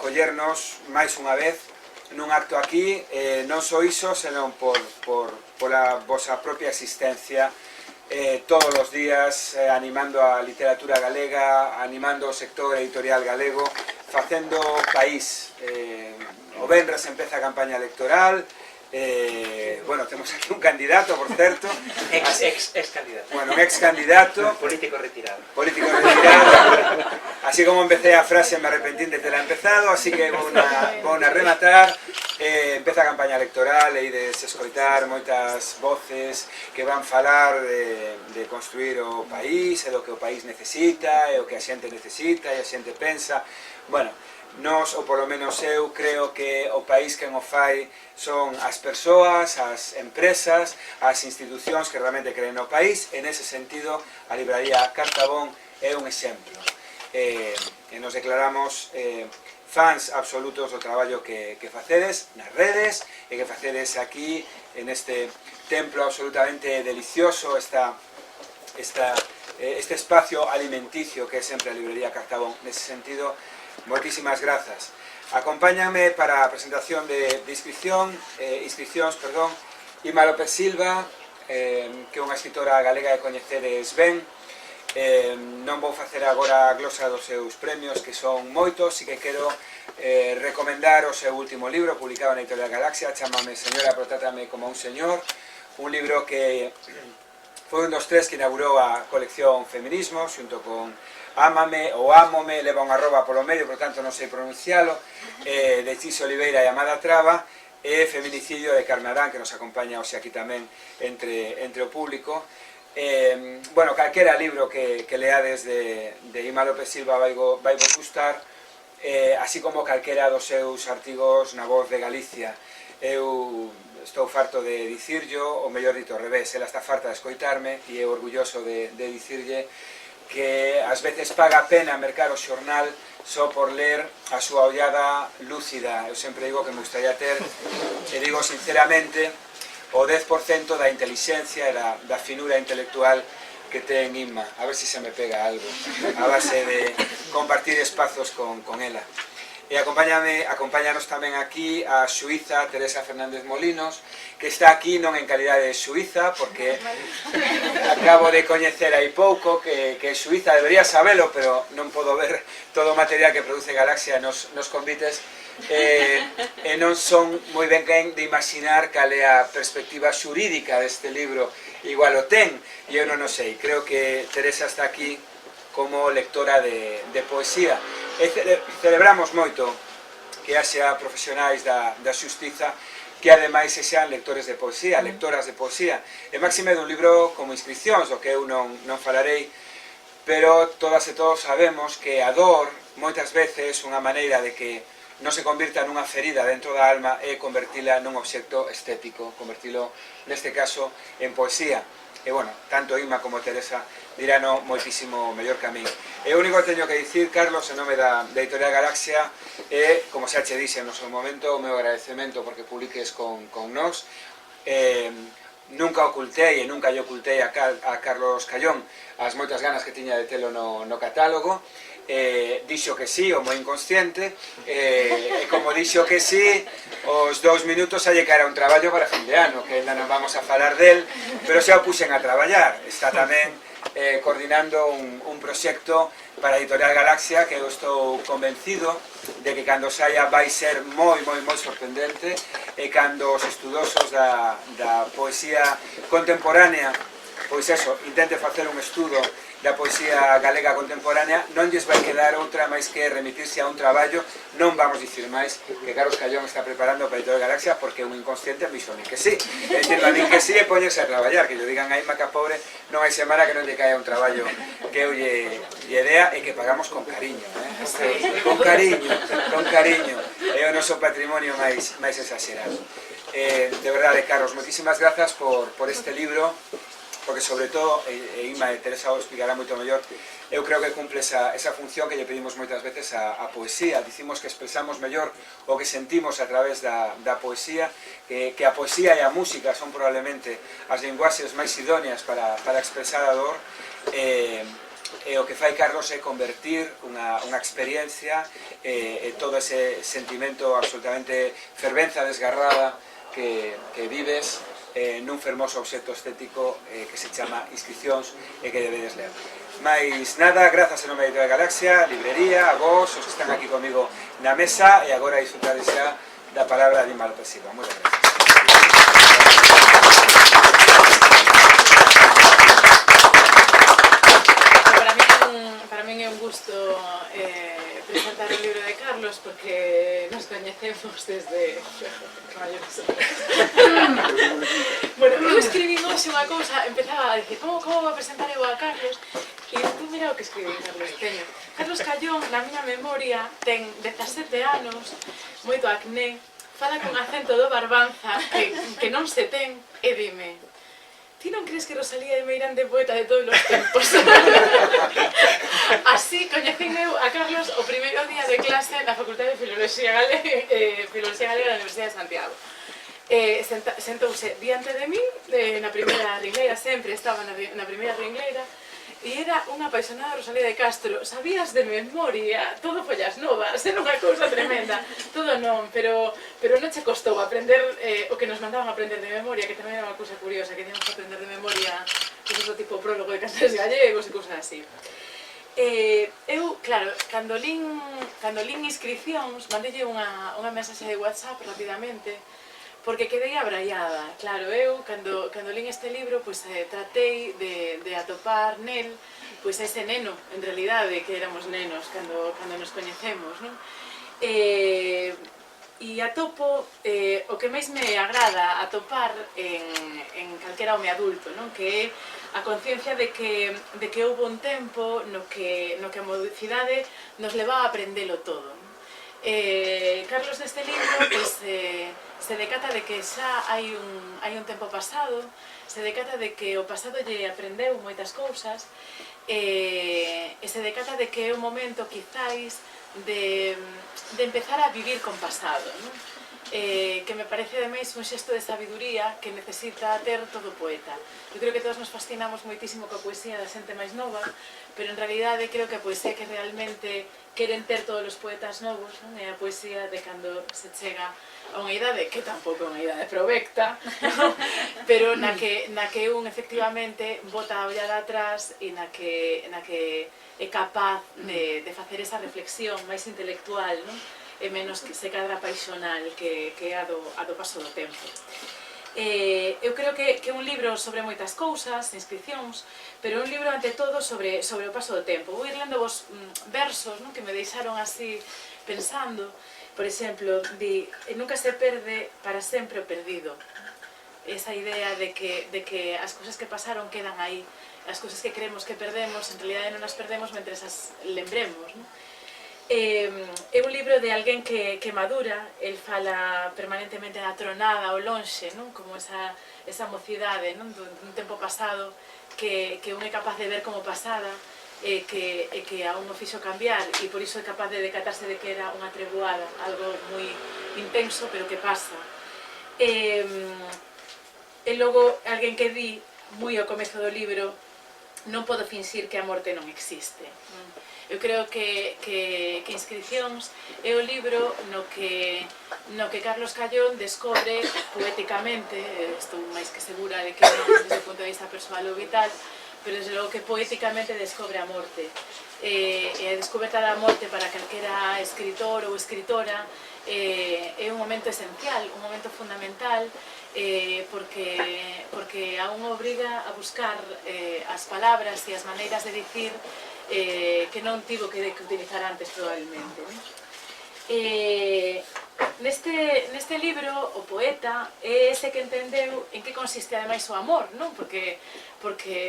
acollernos máis unha vez nun acto aquí, non só iso, senón pola vosa propia existencia todos os días, animando a literatura galega, animando o sector editorial galego, facendo país. O venres empeza a campaña electoral, bueno, temos aquí un candidato, por certo. Ex candidato. Bueno, un ex candidato. Político retirado. Político retirado. Así como empecé a frase, me arrepentín de ter empezado, así que vou a rematar. Empeza a campaña electoral e ides escoitar moitas voces que van falar de construir o país, e do que o país necesita, e o que a xente necesita, e a xente pensa. Bueno, nós, ou polo menos eu, creo que o país quen o fai son as persoas, as empresas, as institucións que realmente creen no país, e nese sentido a libraría Cartabón é un exemplo. E nos declaramos fans absolutos do traballo que facedes nas redes e que facedes aquí en este templo absolutamente delicioso, este espacio alimenticio que é sempre a librería Cartabón. Nese sentido, moitísimas grazas. Acompáñame para a presentación de inscricións, Ima López Silva, que é unha escritora galega de coñecedes ben. Non vou facer agora a glosa dos seus premios, que son moitos, e que quero recomendar o seu último libro, publicado na Editorial Galaxia, Chámame Señora, pero trátame como un señor, un libro que foi un dos tres que inaugurou a colección Feminismo, xunto con Ámame ou Ámome, leva un arroba polo medio, por tanto non sei pronuncialo, de Xiso Oliveira e Amada Traba, e Feminicidio de Carme Adán, que nos acompaña hoxe aquí tamén entre o público. Bueno, calquera libro que leades de Ima López Silva vai vos gustar, así como calquera dos seus artigos na Voz de Galicia. Eu estou farto de dicirllo, o mellor dito ao revés, ela está farta de escoitarme e é orgulloso de dicirlle que ás veces paga a pena mercar o xornal só por ler a súa ollada lúcida. Eu sempre digo que me gustaría ter, e digo sinceramente, o 10% da inteligencia e da finura intelectual que ten Inma. A ver se me pega algo a base de compartir espazos con ela. E acompáñanos tamén aquí a xuíza Teresa Fernández Molinos, que está aquí non en calidade de xuíza, porque acabo de coñecer hai pouco que é xuíza, debería sabelo, pero non podo ver todo o material que produce Galaxia nos convites, e non son moi ben quen de imaginar cal é a perspectiva xurídica deste libro. Igual o ten, e eu non o sei. Creo que Teresa está aquí como lectora de poesía. E celebramos moito que haxa profesionais da xustiza que ademais sexan lectores de poesía, lectoras de poesía, e máxime dun libro como Inscricións, do que eu non falarei, pero todas e todos sabemos que a dor, moitas veces, unha maneira de que non se convirta nunha ferida dentro da alma é convertila nun obxecto estético, convertilo, neste caso, en poesía. E, bueno, tanto Inma como Teresa dirano moitísimo mellor que a min. E o único que teño que dicir, Carlos, en nome da Editorial Galaxia, é, como xa che dixe no seu momento, o meu agradecemento porque publiques con nós. Nunca ocultei e nunca lle ocultei a Carlos Callón as moitas ganas que tiña de telo no catálogo. Dixo que sí, o moi inconsciente, e como dixo que sí, os 2 minutos hai que era un traballo para fin de ano, que ainda non vamos a falar del, pero xa o puxen a traballar. Está tamén coordinando un proxecto para a Editorial Galaxia que eu estou convencido de que cando saia vai ser moi sorprendente, e cando os estudosos da poesía contemporánea, pois eso, intente facer un estudo da poesía galega contemporánea, non lles vai quedar outra máis que remitirse a un traballo. Non vamos dicir máis que Carlos Callón está preparando para a Editorial Galaxia, porque un inconsciente me dixo a min que sí, e dicirme a min que sí e poñerse a traballar, que lle digan a Inma que a pobre non hai semana que non lle caia un traballo que eu lle dea e que pagamos con cariño, con cariño, é o noso patrimonio máis exagerado. De verdade, Carlos, moitísimas grazas por este libro, porque sobre todo, e Inma e Teresa o explicará moito mellor, eu creo que cumple esa función que lle pedimos moitas veces a poesía. Dicimos que expresamos mellor o que sentimos a través da poesía, que a poesía e a música son probablemente as linguaxes máis idóneas para expresar a dor, e o que fai Carlos é convertir unha experiencia e todo ese sentimento absolutamente fervenza desgarrada que vives nun fermoso obxecto estético que se chama Inscripcións e que debedes ler. Mais nada, grazas en nome de Editorial Galaxia, librería, a vos, os que están aquí comigo na mesa, e agora disfrutades xa da palabra de Inma López Silva. Moitas gracias. Para min é un gusto presentar o libro de Carlos, porque nos coñecemos desde... Bueno, eu escribín hoxe unha cousa, empezaba a dicir como vou presentar eu a Carlos, e tú mira o que escribí Carlos, teño Carlos Callón, na miña memoria, ten 17 anos, moito acné, fala con acento do Barbanza, que non se ten, e dime: ti non crees que Rosalía de Meirán de poeta de todos os tempos? Así coñecín eu a Carlos o primeiro día de clase na Facultade de Filoloxía Galega da Universidade de Santiago. Sentouse diante de mí, na primeira ringleira, sempre estaba na primeira ringleira, e era unha apaixonada Rosalía de Castro. Sabías de memoria todo follas novas, era unha cousa tremenda. Todo non, pero non che costou aprender o que nos mandaban a aprender de memoria, que tamén era unha cousa curiosa, que teníamos que aprender de memoria cousas do tipo prólogo de Cantares Gallegos e cousas así. Eu, claro, cando lin Inscripcións, mandelle unha mensaxe de WhatsApp rapidamente, porque quedei abraiada. Claro, eu, cando lin este libro, tratei de atopar nel ese neno, en realidade, que éramos nenos cando nos coñecemos, non? E atopo o que máis me agrada atopar en calquera home adulto, non? Que é a conciencia de que houve un tempo no que a mocidade nos levaba a aprendelo todo. Carlos neste libro se decata de que xa hai un tempo pasado, se decata de que o pasado lle aprendeu moitas cousas, e se decata de que é un momento quizáis de empezar a vivir con pasado, non? Que me parece ademais un xesto de sabiduría que necesita ter todo poeta. Eu creo que todos nos fascinamos moitísimo coa poesía da xente máis nova, pero en realidade creo que a poesía que realmente queren ter todos os poetas novos, non? É a poesía de cando se chega a unha idade, que tampouco é unha idade provecta, non? Pero na que un efectivamente bota a ollada atrás e na que é capaz de facer esa reflexión máis intelectual, non? E menos que se cadra paixonal que é a do paso do tempo. Eu creo que é un libro sobre moitas cousas, Inscripcións, pero é un libro ante todo sobre o paso do tempo. Vou ir lendo vos versos que me deixaron así pensando. Por exemplo, di: nunca se perde para sempre o perdido. Esa idea de que as cousas que pasaron quedan aí, as cousas que creemos que perdemos, en realidade non as perdemos mentre as lembremos, non? É un libro de alguén que madura, el fala permanentemente da tronada ao lonxe, non? Como esa mocidade, non? Dun tempo pasado que un é capaz de ver como pasada, e que a un o fixo cambiar, e por iso é capaz de decatarse de que era unha treboada, algo moi intenso pero que pasa. E logo alguén que di, moi ao comezo do libro: non podo finxir que a morte non existe. Eu creo que Inscripcións é o libro no que Carlos Callón descobre poéticamente, estou máis que segura de que non desde o punto de vista persoal ou vital, pero desde logo que poéticamente descobre a morte. E a descoberta da morte para calquera escritor ou escritora é un momento esencial, un momento fundamental, porque a un obriga a buscar as palabras e as maneiras de dicir que non tivo que utilizar antes probablemente. Neste libro o poeta é ese que entendeu en que consiste ademais o amor, non? Porque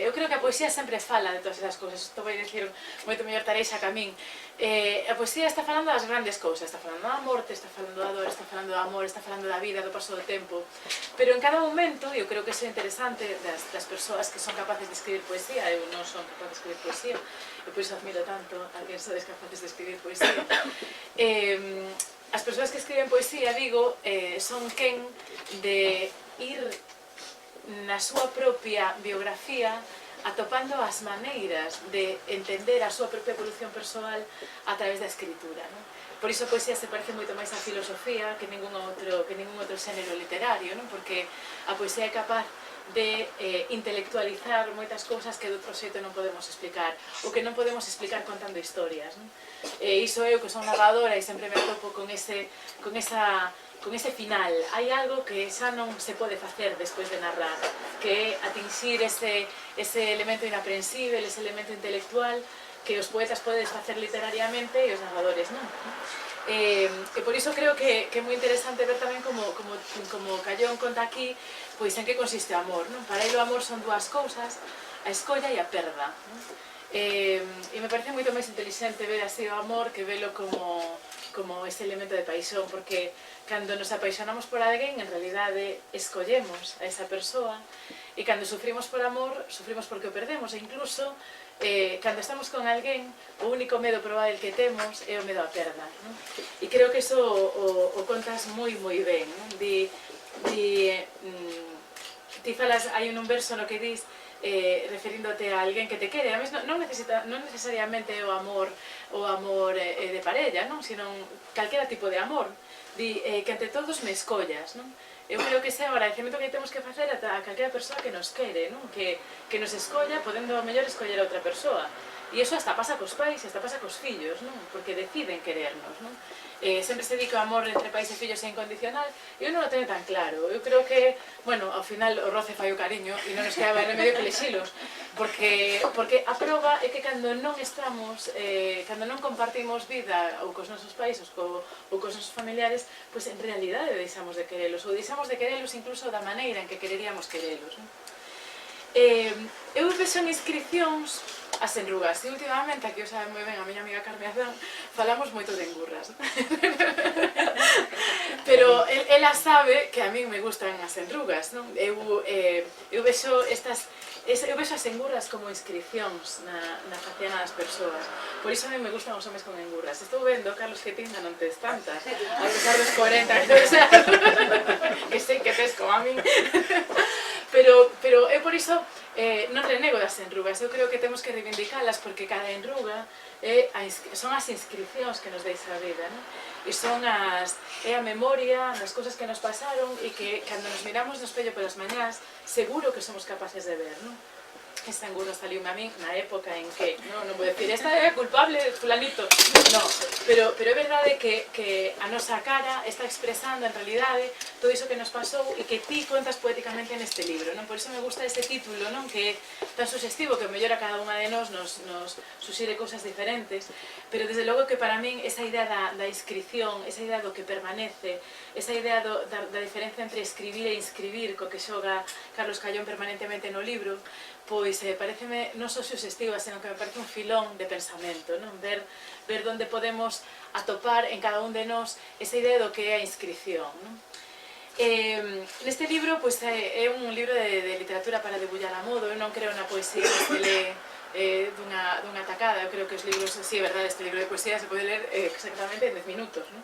eu creo que a poesía sempre fala de todas esas cousas. Isto vai dicir moito mellor Tareixa que a min. A poesía está falando das grandes cousas, está falando da morte, está falando da dor, está falando do amor, está falando da vida, do paso do tempo. Pero en cada momento, eu creo que é interesante das persoas que son capaces de escribir poesía. Eu non son capaz de escribir poesía, e por iso admiro tanto a quen sodes capaces de escribir poesía. As persoas que escriben poesía, digo, son quen de ir na súa propia biografía atopando as maneiras de entender a súa propia evolución persoal a través da escritura, non? Por iso a poesía se parece moito máis á filosofía que ningún outro xénero literario, non? Porque a poesía é capaz de intelectualizar moitas cousas que de outro xeito non podemos explicar, ou que non podemos explicar contando historias, non? E iso eu, que son narradora, e sempre me atopo con ese final. Hai algo que xa non se pode facer despois de narrar, que é atingir ese elemento inaprensible, ese elemento intelectual que os poetas podedes facer literariamente e os narradores non. E por iso creo que é moi interesante ver tamén como Callón conta aquí pois en que consiste o amor, non? Para ele o amor son dúas cousas, a escolla e a perda, non? E me parece moito máis inteligente ver así o amor que velo como ese elemento de paixón, porque cando nos apaixonamos por alguén, en realidade escollemos a esa persoa, e cando sufrimos por amor, sufrimos porque o perdemos, e incluso cando estamos con alguén, o único medo probable que temos é o medo á perda, non? E creo que iso o contas moi ben, non? Ti falas, hai un verso no que dis referíndote a alguén que te quere, non necesariamente o amor de parella, non? Sino calquera tipo de amor, que ante todos me escollas, non? Eu creo que ese é o agradecemento que temos que facer a calquera persoa que nos quere, non? Que nos escolla, podendo ao mellor escoller a outra persoa. E iso hasta pasa cos pais, hasta pasa cos fillos, non? Porque deciden querernos, non? Sempre se di que o amor entre pais e fillos é incondicional, e eu non o teño tan claro. Eu creo que, bueno, ao final o roce fai o cariño, e non nos queda máis remedio que lexilos, porque a proba é que cando non estamos, cando non compartimos vida ou cos nosos pais ou cos nosos familiares, pois en realidade deixamos de querelos, ou deixamos de querelos incluso da maneira en que quereríamos querelos, non? Eu vexo en inscripcións as enrugas, e últimamente, aquí o sabe moi ben a miña amiga Carme Azán, falamos moito de engurras. Pero ela sabe que a min me gustan as enrugas, non? Eu vexo as engurras como inscripcións na faciana das persoas. Por iso a min me gustan os homes con engurras. Estou vendo, Carlos, que ti non tes tantas, a pesar dos 40 que sei que tes como a min. Pero eu por iso non renego das enrugas. Eu creo que temos que reivindicalas porque cada enruga son as inscripcións que nos deixa a vida, non? E é a memoria das cousas que nos pasaron e que cando nos miramos no espello polas mañás seguro que somos capaces de ver, non? Esta engurra saliume a min na época en que, non vou decir, esta é culpable, fulanito, non, pero é verdade que a nosa cara está expresando en realidade todo iso que nos pasou e que ti contas poéticamente neste libro, non? Por iso me gusta este título, non? Que é tan suxestivo que mellor a cada unha de nós nos suxire cousas diferentes, pero desde logo que para min esa idea da inscripción, esa idea do que permanece, esa idea da diferencia entre escribir e inscribir, co que xoga Carlos Callón permanentemente no libro, pois pareceme non só suxestiva, senón que me parece un filón de pensamento, non? Ver onde podemos atopar en cada un de nós esa idea do que é a inscripción, non? Neste libro, pois, é un libro de literatura para debullar a modo. Eu non creo na poesía que se lee dunha tacada. Eu creo que os libros, sí, é verdade, este libro de poesía se pode ler exactamente en 10 minutos, non?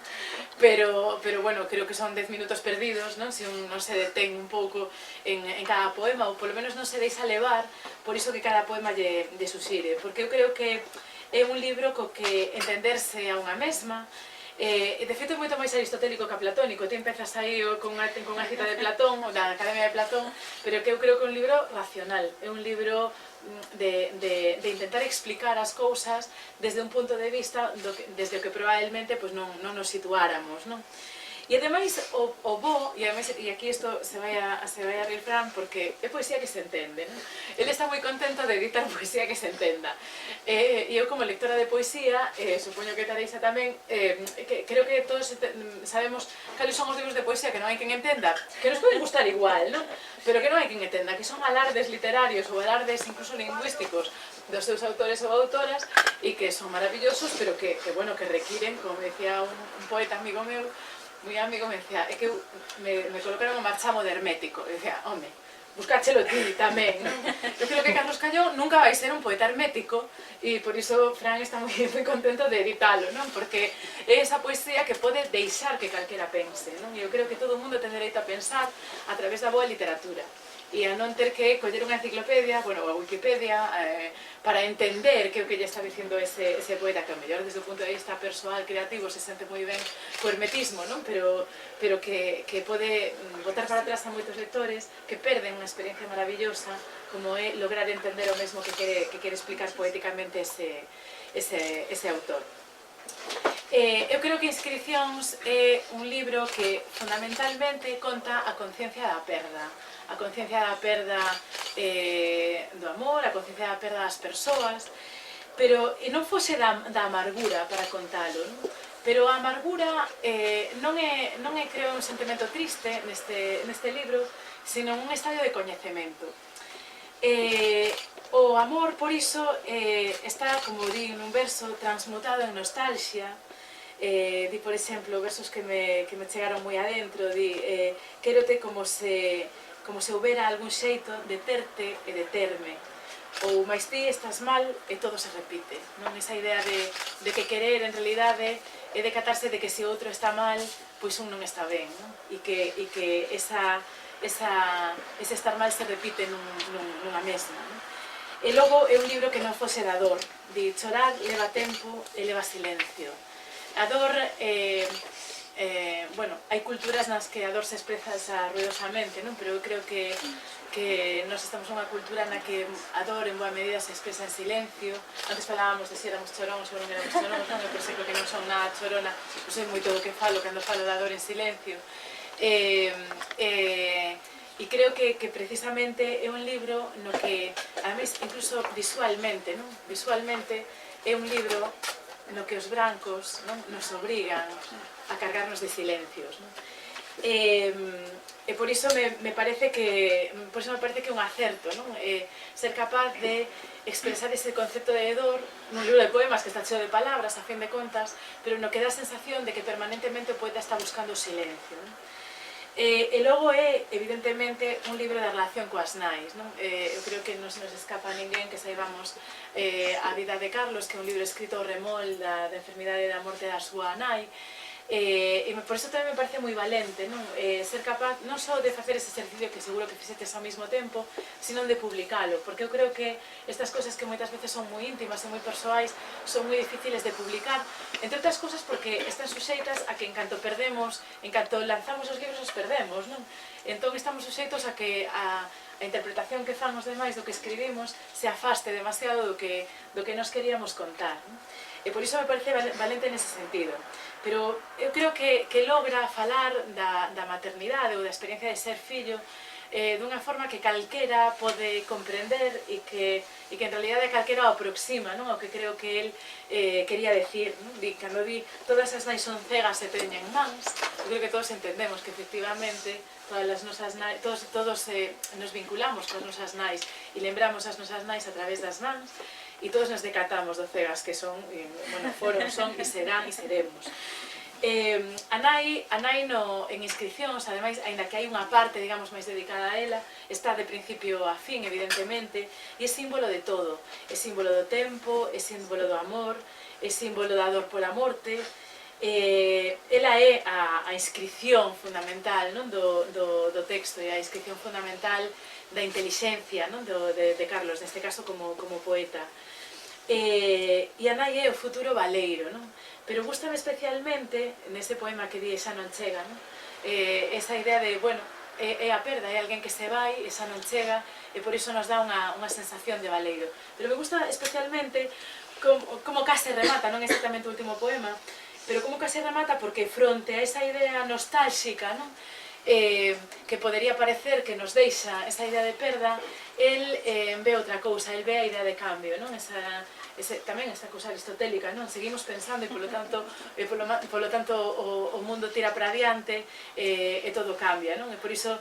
Pero bueno, creo que son 10 minutos perdidos, non? Se un non se detén un pouco en cada poema, ou polo menos non se deixa levar por iso que cada poema lle suxire, porque eu creo que é un libro co que entenderse a unha mesma. De feito é moito máis aristotélico que platónico. Ti empezas aí con unha cita de Platón, ou da Academia de Platón, pero que eu creo que é un libro racional, é un libro de intentar explicar as cousas desde un punto de vista desde o que probablemente non nos situáramos, non? E ademais o bo, e aquí isto se vai a rir Fran porque é poesía que se entende, non? Ele está moi contento de editar poesía que se entenda. E eu como lectora de poesía, supoño que Tareixa tamén, creo que todos sabemos cales son os libros de poesía que non hai quen entenda, que nos poden gustar igual, non? Pero que non hai quen entenda, que son alardes literarios ou alardes incluso lingüísticos dos seus autores ou autoras e que son maravillosos, pero que requiren, como decía un poeta amigo meu, moi amigo, me decía, é que me colocaron o marchamo de hermético. E dicía, home, buscáchelo ti tamén, non? Eu creo que Carlos Callón nunca vai ser un poeta hermético e por iso Fran está moi contento de editalo, non? Porque é esa poesía que pode deixar que calquera pense, non? E eu creo que todo o mundo ten dereito a pensar a través da boa literatura. e a non ter que coller unha enciclopedia, bueno, a Wikipedia, para entender que o que lle está dicindo ese poeta, que ao mellor desde o punto de vista persoal, creativo, se sente moi ben co hermetismo, non? Pero que pode botar para atrás a moitos lectores que perden unha experiencia maravillosa como é lograr entender o mesmo que quere explicar poéticamente ese autor. Eu creo que Inscricións é un libro que fundamentalmente conta a conciencia da perda, a conciencia da perda do amor, a conciencia da perda das persoas, pero non fose da amargura para contalo, non? Pero a amargura non é creo un sentimento triste neste libro, sino un estadio de coñecemento. O amor, por iso, está, como di nun verso, transmutado en nostalgia. Di, por exemplo, versos que me chegaron moi adentro, di quérote como se houbera algún xeito de terte e de terme, ou máis ti estás mal e todo se repite, non? Esa idea de que querer en realidade é decatarse de que se outro está mal, pois un non está ben, non? E que ese estar mal se repite nunha mesma, non? E logo é un libro que non fose da dor, di chorar leva tempo e leva silencio. A dor, bueno, hai culturas nas que a dor se expresa ruidosamente, non? Pero eu creo que nós estamos nunha cultura na que a dor en boa medida se expresa en silencio. Antes falábamos de se éramos choróns ou non éramos choróns, non? Eu penso que non son nada chorona, eu sei moito do que falo cando falo da dor en silencio. E creo que precisamente é un libro no que, ademais, incluso visualmente, non? Visualmente é un libro no que os brancos, non, nos obrigan a cargarnos de silencios, non? E por iso me parece que é un acerto, non? Ser capaz de expresar ese concepto de dor nun libro de poemas que está cheo de palabras, a fin de contas, pero no que dá a sensación de que permanentemente o poeta está buscando o silencio, non? E logo é, evidentemente, un libro da relación coas nais, non? Eu creo que non se nos escapa a ninguén que saibamos a vida de Carlos, que é un libro escrito ao remol da enfermidade da morte da súa nai, e por iso tamén me parece moi valente, non? Ser capaz non só de facer ese exercicio que seguro que fixetes ao mesmo tempo, sino de publicalo, porque eu creo que estas cousas que moitas veces son moi íntimas e moi persoais son moi difíciles de publicar, entre outras cousas porque están suxeitas a que en canto lanzamos os libros os perdemos, non? Entón estamos suxeitos a que a interpretación que fan os demais do que escribimos se afaste demasiado do que nos queríamos contar, non? E por iso me parece valente nese sentido. Pero eu creo que logra falar da maternidade ou da experiencia de ser fillo dunha forma que calquera pode comprender e que en realidade calquera o aproxima, non? O que creo que el quería decir, non? Cando di todas as nais son cegas e teñen mans, eu creo que todos entendemos que efectivamente todas as nosas nais, todos nos vinculamos coas nosas nais e lembramos as nosas nais a través das mans, e todos nos decatamos do cegas que son, bueno, foron, son e serán e seremos. A nai en Inscricións, ademais, aínda que hai unha parte, digamos, máis dedicada a ela, está de principio a fin, evidentemente, e é símbolo de todo. É símbolo do tempo, é símbolo do amor, é símbolo da dor pola morte. Ela é a inscripción fundamental, non, do texto, e a inscripción fundamental da intelixencia, non, de Carlos, neste caso como poeta. E a nai é o futuro baleiro, non? Pero gustame especialmente nese poema que di Xa non chega, non? Esa idea de, bueno, é a perda, é alguén que se vai e xa non chega, e por iso nos dá unha sensación de baleiro. Pero me gusta especialmente como case remata, non exactamente o último poema, pero como case remata porque fronte a esa idea nostálxica, non? Que podería parecer que nos deixa esa idea de perda, el ve outra cousa, el ve a idea de cambio, non? Tamén esta cousa aristotélica, non? Seguimos pensando e polo tanto o mundo tira para adiante e todo cambia, non? E por iso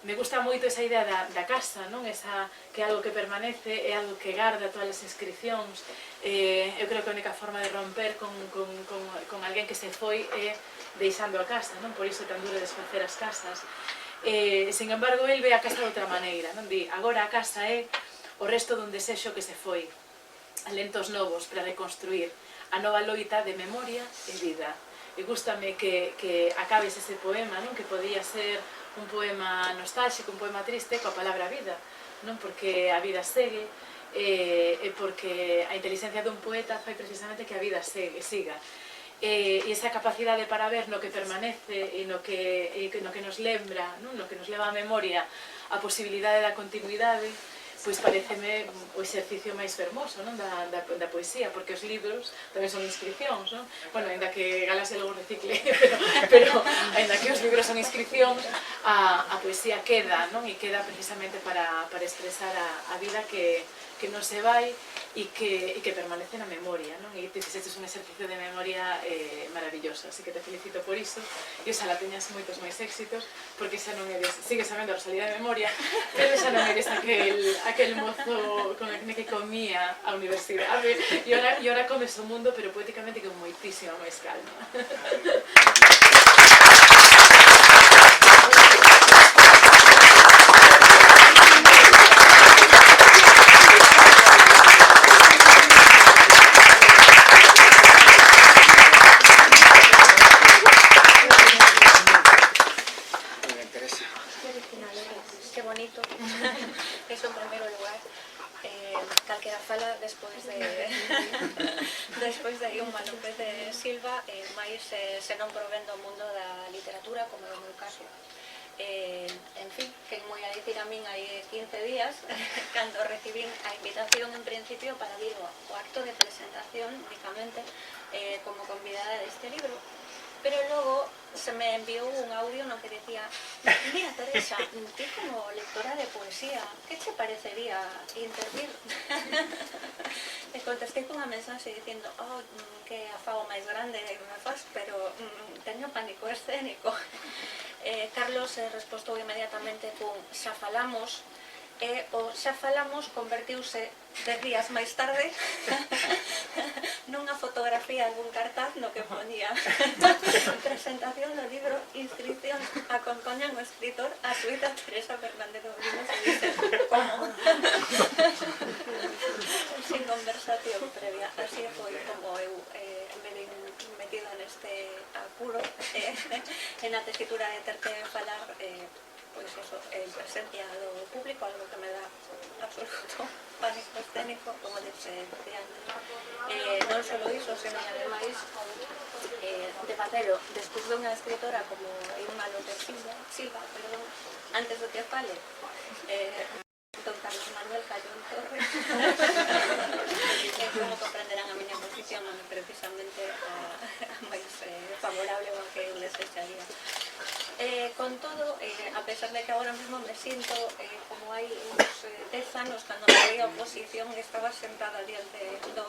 me gusta moito esa idea da casa, non? Esa que é algo que permanece, é algo que garda todas as inscricións. Eu creo que a única forma de romper con alguén que se foi é deixando a casa, non? Por iso é tan duro desfacer as casas. Sin embargo, el ve a casa de outra maneira, non? Di, agora a casa é o resto dun desexo que se foi, alentos novos para reconstruir a nova loita de memoria e vida. E gústame que acabes ese poema, non? Que podía ser un poema nostálxico, un poema triste coa palabra vida, non? Porque a vida segue, e porque a inteligencia dun poeta fai precisamente que a vida siga. E esa capacidade para ver no que permanece e no que nos lembra, no que nos leva á memoria a posibilidade da continuidade, pois pareceme o exercicio máis fermoso da poesía, porque os libros tamén son inscripcións, non? Bueno, ainda que Galase logo recicle, pero ainda que os libros son inscripcións, a poesía queda, non? E queda precisamente para expresar a vida que non se vai e que permanece na memoria, non? E te fixestes un exercicio de memoria maravilloso, así que te felicito por iso e oxalá teñas moitos máis éxitos, porque xa non eres, sigues sabendo a Rosalía de memoria, pero xa non eres aquel mozo con el que comía a universidade e ora comes o mundo, pero poéticamente con moitísima máis calma. Qué bonito. Eso en primeiro lugar. Calquera fala despois de Iuma López de Silva, máis se non provén do mundo da literatura, como é o meu caso. En fin, que moi a dicir a min hai 15 días, cando recibín a invitación en principio para vir ao acto de presentación únicamente como convidada deste libro, pero logo se me enviou un audio no que decía: mira, Teresa, ti como lectora de poesía, que che parecería intervir? E contestei cunha mensaxe dicindo: que afago máis grande me faz, pero teño pánico escénico. Carlos respostou inmediatamente con xa falamos, e o xa falamos convertiuse 10 días máis tarde nunha fotografía dun cartaz no que ponía presentación do libro, inscripción, acompañan o escritor a suíta Teresa Fernández Domínguez, e dice, como? Sin conversación previa. Así foi como eu me vin metida neste apuro en a tesitura de ter que falar pois eso, en presencia do público, algo que me dá absoluto pánico escénico, como decía antes. Non só iso, senón ademais de facelo despois dunha escritora como Iuma López Silva, antes do que fale don Carlos Manuel Callón Torres, como comprenderán a miña posición non é precisamente a máis favorable ao que eu desecharía. Con todo, a pesar de que agora mesmo me siento como hai uns 10 anos, cando me veía a oposición, estaba sentada diante do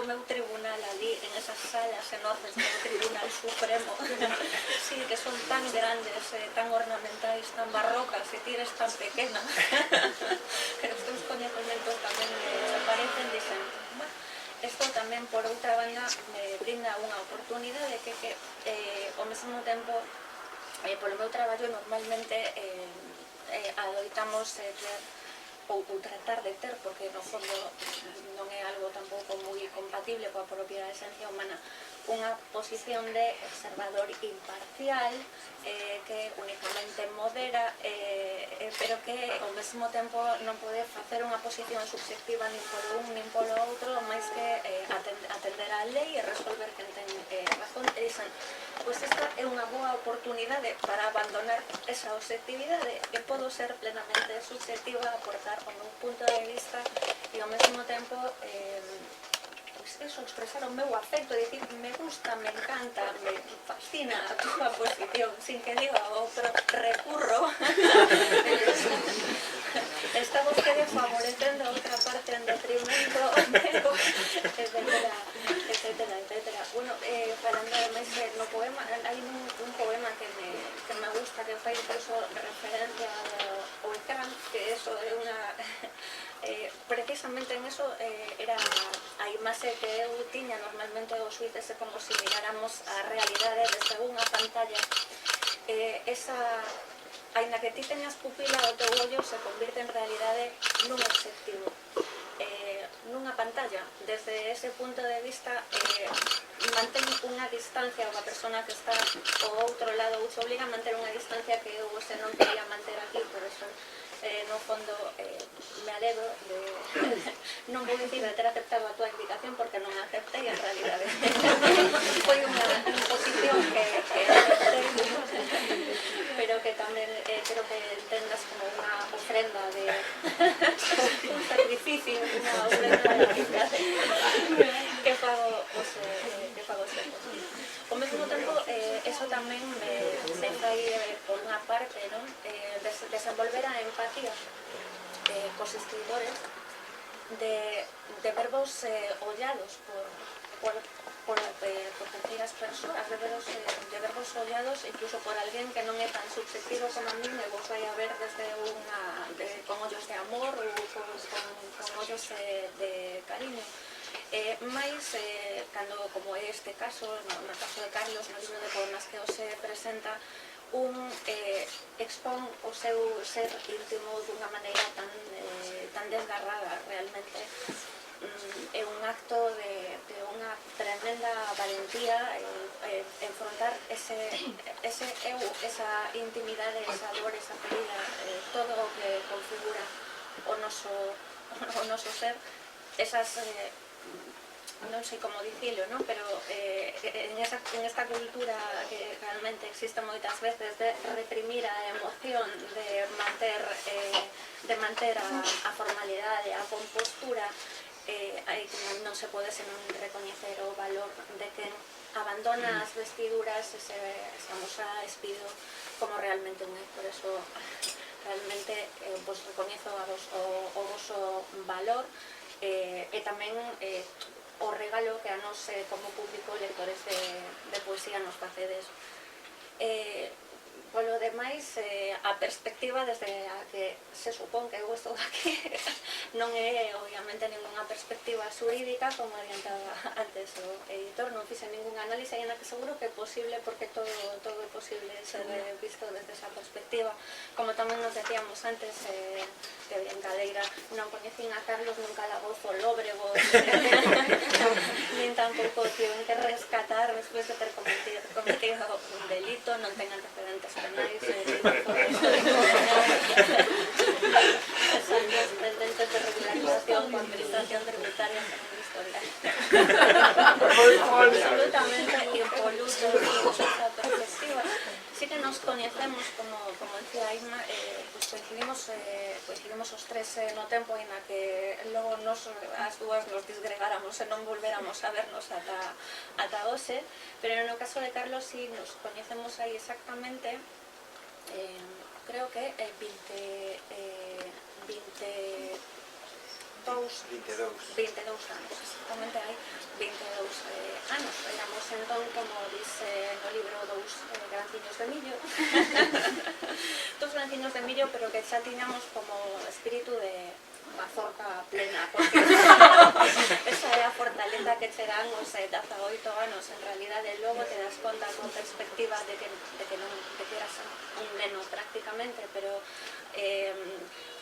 meu tribunal ali, en esas salas enormes do Tribunal Supremo, sí, que son tan grandes, tan ornamentais, tan barrocas, e ti eres tan pequena, que os teus coñecementos tamén se parecen, dicen, isto tamén, por outra banda, me brinda unha oportunidade que ao mesmo tempo, polo meu traballo, normalmente adoitamos ter ou tratar de ter, porque no fondo non é algo tampouco moi compatible coa propia esencia humana, unha posición de observador imparcial que únicamente modera, pero que ao mesmo tempo non pode facer unha posición subxectiva nin polo un nin polo outro, máis que atender á lei e resolver quen ten razón. E dicen, pois esta é unha boa oportunidade para abandonar esa obxectividade, que podo ser plenamente subxectiva, aportar o meu punto de vista e ao mesmo tempo eso, expresar o meu afecto, dicir, me gusta, me encanta, me fascina a túa posición, sin que diga outro, recurro. Está vostede favorecendo a outra parte en detrimento meu, etcétera, etcétera, etcétera. Bueno, falando ademais no poema, hai un poema que me gusta, que fai incluso referencia ao ecrán, que eso é unha... precisamente en eso era a imaxe que eu tiña normalmente os xuíces, é como se miráramos a realidade desde unha pantalla. Esa, aínda que ti teñas pupila, o teu ollo se convirte en realidade nun obxectivo, nunha pantalla. Desde ese punto de vista mantén unha distancia, ou a persona que está ao outro lado ou se obliga a manter unha distancia que eu se non quería manter aquí, por eso no fondo me alegro de non vou dicir de ter aceptado a túa invitación porque non a aceptei en realidade foi unha imposición que aceptei, pero que tamén creo que entendas como unha ofrenda de un sacrificio, unha ofrenda de amizade que fago sempre. Ao mesmo tempo, eso tamén me fai, por unha parte, desenvolver a empatía cos escritores, de vervos ollados por terceiras persoas, de vervos ollados incluso por alguén que non é tan subjetivo como a min e vos vai a ver desde con ollos de amor ou con ollos de cariño. Mais, cando, como é este caso, no caso de Carlos, no libro de poemas que os presenta, expón o seu ser íntimo dunha maneira tan desgarrada. Realmente é un acto de unha tremenda valentía enfrontar ese eu, esa intimidade, esa dor, esa ferida, todo o que configura o noso ser, esas non sei como dicilo, ¿no? Pero en esta cultura que realmente existe moitas veces de reprimir a emoción, de manter a formalidade, a compostura, non se pode senón recoñecer o valor de quen abandona as vestiduras e se amosa espido como realmente un é. Por eso realmente vos recoñezo o voso valor e tamén o regalo que a nos como público lectores de poesía nos facedes. Polo demais, a perspectiva desde a que se supón que eu estou aquí non é obviamente ninguna perspectiva xurídica, como adiantaba antes o editor, non fixe ningún análise e na que seguro que é posible porque todo é posible ser visto desde esa perspectiva. Como tamén nos decíamos antes, de brincadeira, non coñecín a Carlos nunca la voz o lóbrego nin tampouco tiven que rescatar despois de ter cometido un delito, non ten antecedentes penais, asaltos pendentes de regularización con administración tributaria en historia absolutamente impoluto esa perspectiva. Sí que nos coñecemos, como decía Isma, coincidimos os tres no tempo en a que logo as dúas nos disgregáramos e non volvéramos a vernos ata hoxe, pero no caso de Carlos sí nos coñecemos aí exactamente, creo que 22 anos, exactamente hai 22 anos. Éramos entón, como dice no libro, dous granciños de millo dous granciños de millo, pero que xa tiñamos como espírito de mazorca plena, porque esa é a fortaleza que che dan os 18 anos. En realidade, logo te das conta con perspectiva de que eras un neno prácticamente, pero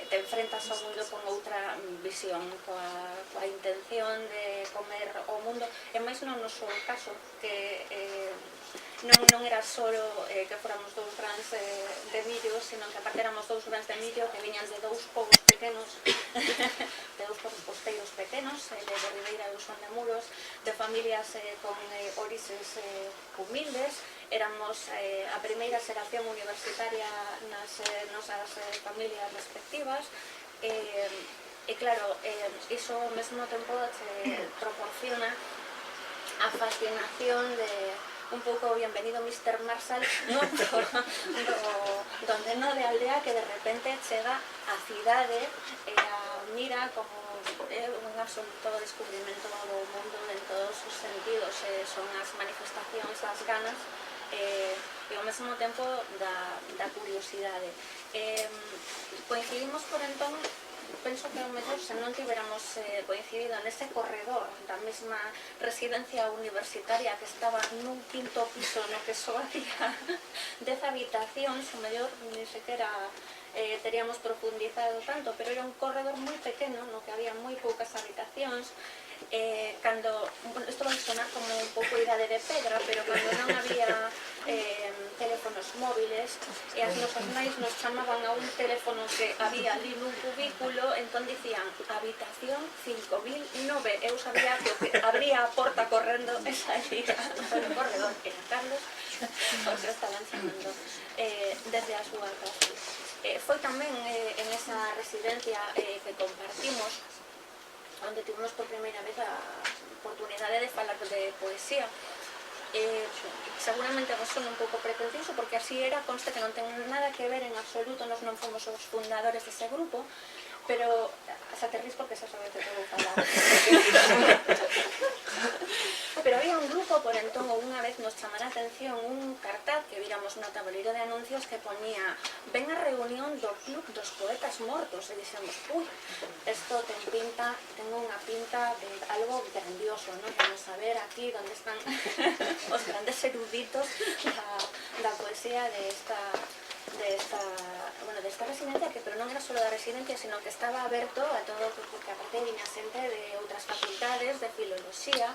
te enfrentas ao mundo con outra visión, coa intención de comer o mundo, e máis no noso caso, que non era só que fóramos dous grans de millo, sino que aparte éramos dous grans de millo que viñan de dous povos pequenos, de dous povos costeiros pequenos, de Ribeira e Usón de Muros, de familias con orixes humildes. Éramos a primeira xeración universitaria nas nosas familias respectivas, e claro, iso ao mesmo tempo te proporciona a fascinación de un pouco bienvenido Mr. Marshall, no, donde no de aldea, que de repente chega a cidade e a mira como un absoluto descubrimento do mundo en todos os sentidos. Son as manifestacións das ganas e ao mesmo tempo da curiosidade. Coincidimos por entón, penso que ao mellor se non tiveramos coincidido neste corredor da mesma residencia universitaria que estaba nun quinto piso no que só había 10 habitacións, ao mellor ni sequera teríamos profundizado tanto, pero era un corredor moi pequeno no que había moi poucas habitacións, Cando, bueno, isto vai sonar como un pouco idade de pedra, pero cando non había teléfonos móviles e as nosas nais nos chamaban a un teléfono que había ali nun cubículo, entón dicían habitación 5009, eu sabía que o que abría a porta correndo e saía polo corredor era Carlos, porque o estaban chamando desde a súa casa. Foi tamén en esa residencia que compartimos onde tivemos por primeira vez a oportunidade de falar de poesía. Seguramente vos son un pouco pretencioso porque así era, conste que non ten nada que ver en absoluto, nos non fomos os fundadores dese grupo, pero xa te ris porque xa sabes que te vou falar. Pero había un grupo, por entón, ou unha vez nos chamara a atención un cartaz que viramos no tabuleiro de anuncios que ponía ven a reunión do Club dos Poetas Mortos, e dixemos, ui, isto ten unha pinta de algo grandioso, non? Vamos a ver aquí onde están os grandes eruditos da poesía desta residencia, que pero non era só da residencia, sino que estaba aberto a todo, porque aparte viña xente de outras facultades, de filoloxía.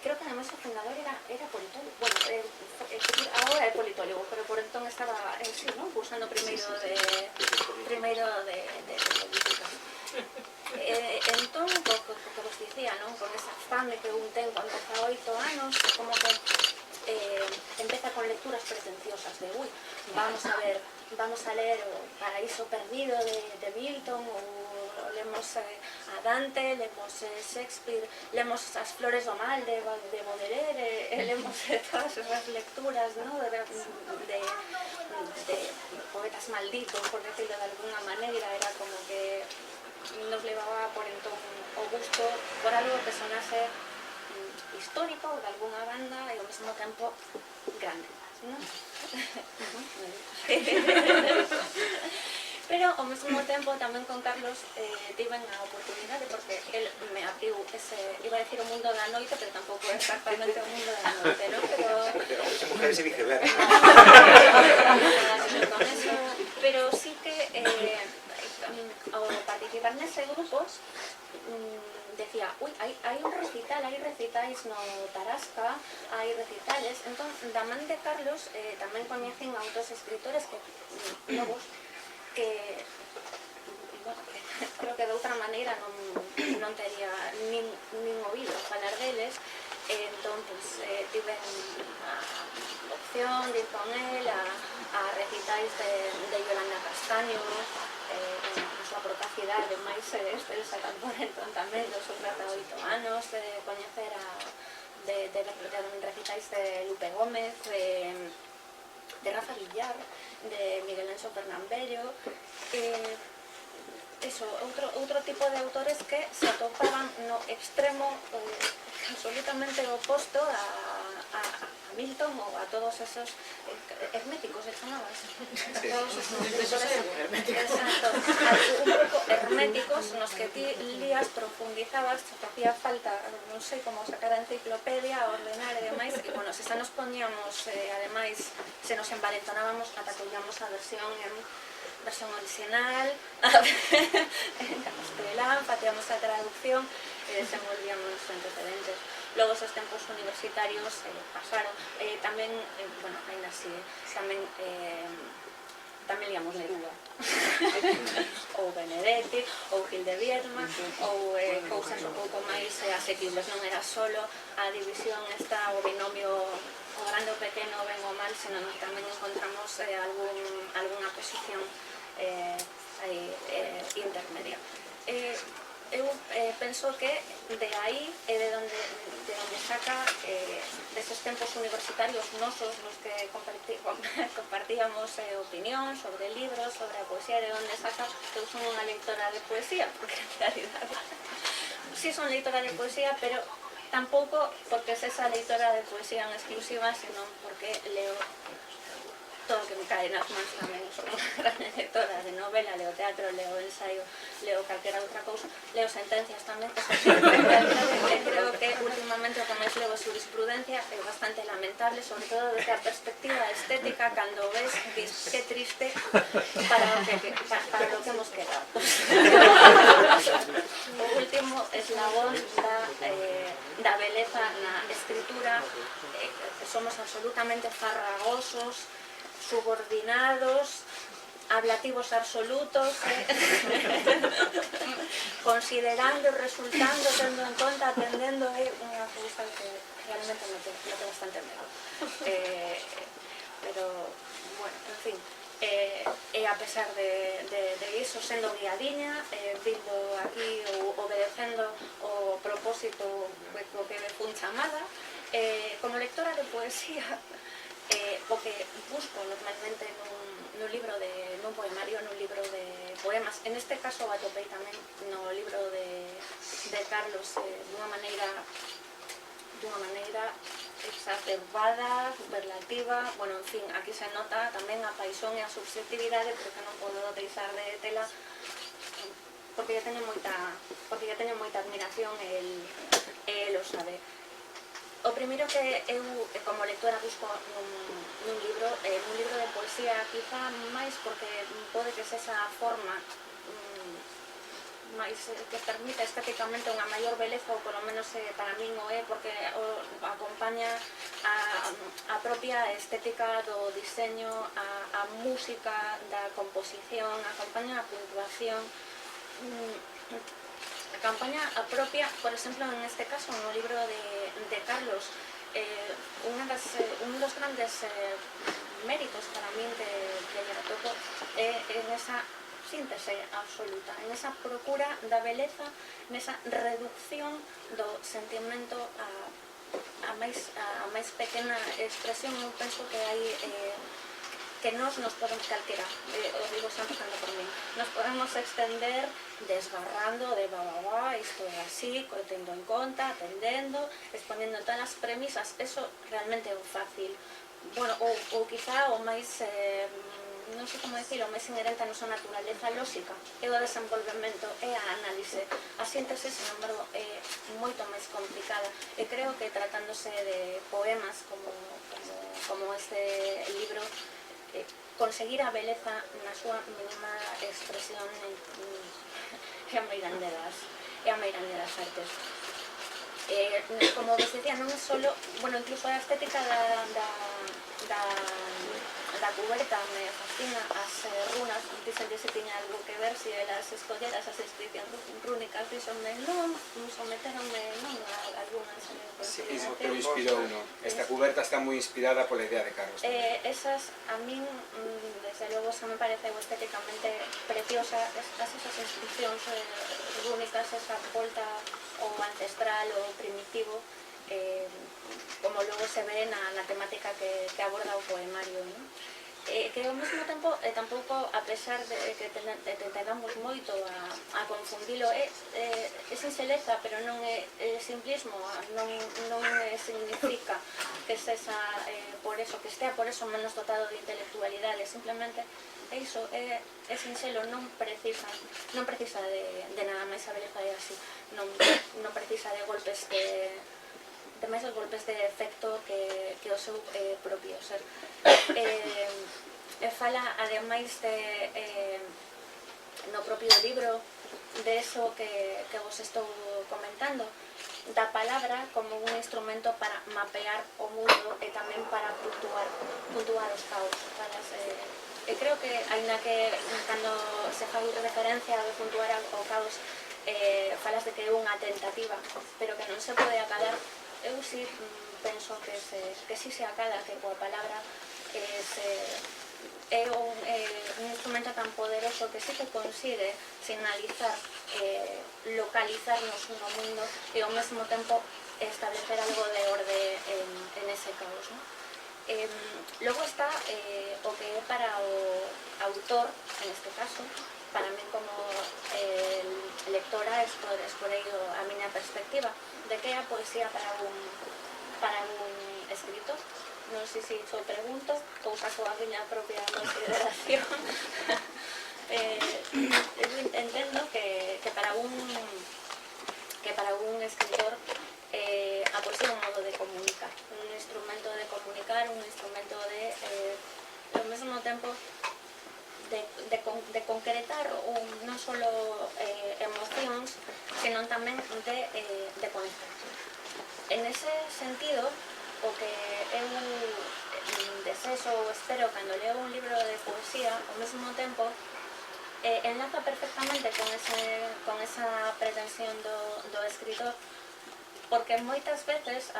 Creo que además o fundador era politólogo, bueno, agora é politólogo, pero por entón estaba en sí, non? Cursando primeiro de política. Entón, o que vos dicía, non? Con esa fame que un ten con 18 anos, como que empeza con lecturas pretenciosas de uy, vamos a leer o Paraíso Perdido de Milton, ou lemos a Dante, lemos Shakespeare, lemos As Flores do Mal de Baudelaire, lemos todas esas lecturas, ¿no? de poetas malditos, por decirlo de alguna maneira. Era como que nos levaba por entón o gusto por algo que sonase histórico de alguna banda e ao mesmo tempo grande, ¿no? Pero ao mesmo tempo tamén con Carlos tiven a oportunidade, porque el me abriu ese, iba a decir o mundo da noite, pero tampouco é exactamente o mundo da noite, ¿no? Mujeres y viceversa. Pero sí que ao participar nese grupo decía, uy, hai un recital, hai recitais no Tarasca, hai recitales. Entón, da man de Carlos tamén coñecen a outros escritores novos que, bueno, creo que de outra maneira non tería nin oído falar deles. Entón, pues, tiven a opción de ir con él a recitais de Yolanda Castaño, na súa procacidade, máis excelsa por entón tamén, dos 38 anos, de coñecer de recitais de Lupe Gómez, de Rafa Villar, de Miguel Anxo Pernambello, outro tipo de autores que se atopaban no extremo absolutamente oposto a Milton ou a todos esos herméticos, se chamaban todos esos herméticos, un pouco herméticos nos que ti lías, profundizabas, te facía falta, non sei como sacar a enciclopedia, ordenar e demais, e bueno, se xa nos poñíamos, ademais, se nos envalentonábamos ata que oíamos a versión original en castelán, facíamos a traducción e desenvolvíamos os antecedentes. Logo, esos tempos universitarios pasaron, tamén, bueno, ainda así, tamén líamos Neruda, ou Benedetti, ou Gil de Viedma, ou cousas un pouco máis asequibles. Non era solo a división esta, o binomio o grande ou pequeno, ben ou mal, senón que tamén encontramos algunha posición intermedia. Eu penso que de aí é de onde saca deses tempos universitarios nosos nos que compartíamos opinión sobre libros, sobre a poesía, de onde saca que eu son unha lectora de poesía, porque en realidad sí son lectora de poesía, pero tampouco porque es esa lectora de poesía en exclusiva, senón porque leo todo o que me cae nas mans. Tamén son unha gran lectora de novela, leo teatro, leo ensaio, leo calquera outra cousa, leo sentencias tamén, creo que últimamente o que máis leo é jurisprudencia, é bastante lamentable, sobre todo desde a perspectiva estética, cando ves, dis, que triste para lo que hemos quedado. O último eslabón da da beleza na escritura, somos absolutamente farragosos, subordinados, ablativos absolutos, considerando, resultando, tendo en conta, atendendo, é unha cousa que realmente me ten bastante medo. Pero, bueno, en fin, e a pesar de iso, sendo guiadiña, vindo aquí ou obedecendo o propósito co que me fun chamada, como lectora de poesía, o que busco normalmente nun libro nun poemario, nun libro de poemas. En este caso atopei tamén no libro de Carlos dunha maneira exacerbada, superlativa. Bueno, en fin, aquí se nota tamén a paixón e a subjetividade, porque non podo deixar de tela, porque ya teño moita admiración e el o sabe. O primeiro que eu como lectora busco nun libro de poesía, quizá máis porque pode que sexa a forma máis que permite estéticamente unha maior beleza, ou polo menos para min o é, porque acompaña a propia estética do diseño, a música da composición, acompaña a puntuación, acompaña a propia, por exemplo, en este caso, no libro de Carlos, un dos grandes méritos para min de Yaratoco é en esa síntese absoluta, en esa procura da beleza, nesa reducción do sentimento a máis pequena expresión. Eu penso que hai que nos podemos calquera, os digo sempre cando por min, nos podemos extender desgarrando de isto é así, tendo en conta, atendendo, exponendo todas as premisas. Eso realmente é o fácil, bueno, ou quizá o máis non sei como dicilo, o máis inherente a nosa naturaleza lóxica é o desenvolvemento, é a análise. A síntese, sin embargo, é moito máis complicada, e creo que tratándose de poemas como este libro, conseguir a beleza na súa mínima expresión é a meirande das artes. Como vos decía, non é solo, bueno, incluso a estética da cuberta me fascina, as runas, dicen que se tiña algo que ver se elas escolleras as inscripcións rúnicas, dixonme non, someteronme non a algunhas Iso que o inspirou, non? Esta cuberta está moi inspirada pola idea de Carlos. Esas, a min, desde logo, se me pareceu estéticamente preciosa, esas inscripcións rúnicas, esa volta ao ancestral, ao primitivo, como logo se ve na temática que aborda o poemario, non? Que ao mesmo tempo tampouco, a pesar de que tendamos moito a confundilo, é sinxeleza, pero non é simplismo, non significa que sexa por eso, que estea por eso menos dotado de intelectualidade, simplemente é iso, é sinxelo, non precisa de nada máis, a beleza é así, non precisa de golpes de máis os golpes de efecto que o seu propio ser. Fala, ademais no propio libro, de eso que vos estou comentando, da palabra como un instrumento para mapear o mundo e tamén para puntuar os caos. E creo que, aínda que cando se fai referencia a puntuar o caos, falas de que é unha tentativa, pero que non se pode acabar. Eu si penso que si se acada, que coa palabra é un instrumento tan poderoso que si que consigue sinalizar, localizarnos no mundo e ao mesmo tempo establecer algo de orde en ese caos, ¿no? Logo está o que é para o autor, en este caso, para mí como lectora, exporei a miña perspectiva de que é a poesía para un escritor. Non sei se iso pregunto ou saco a miña propia consideración. Eu entendo que para un escritor a poesía é un modo de comunicar, un instrumento de comunicar, un instrumento de ao mesmo tempo de concretar non só emocións, senón tamén de conectar. En ese sentido, o que eu desexo ou espero cando leo un libro de poesía, ao mesmo tempo enlaza perfectamente con esa pretensión do escritor, porque moitas veces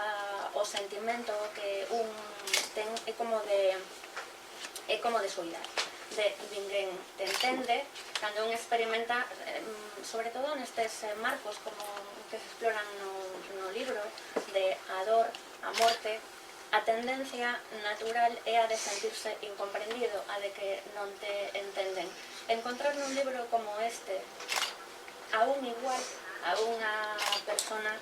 o sentimento que un ten é como de soidade, de ninguén te entende cando un experimenta, sobre todo nestes marcos como que se exploran no libro, de a dor, a morte. A tendencia natural é a de sentirse incomprendido, a de que non te entenden. Encontrar nun libro como este a un igual, a unha persona,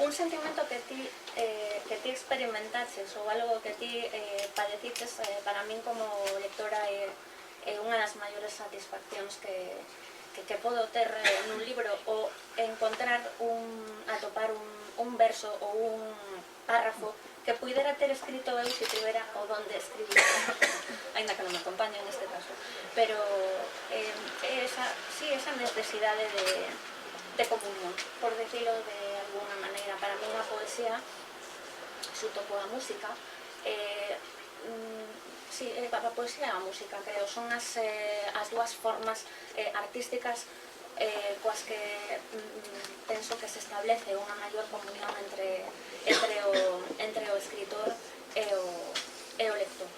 un sentimento que ti experimentaches ou algo que ti padeciches, para min como lectora é unha das maiores satisfaccións que podo ter nun libro, o encontrar atopar un verso ou un párrafo que puidera ter escrito eu se tivera o don de escribir, ainda que non me acompañe en este caso, pero esa necesidade de comunión, por decirlo de alguna maneira. Para mí a poesía, xuto coa música, a poesía e a música, creo, son as dúas formas artísticas coas que penso que se establece unha maior comunión entre o escritor e o lector.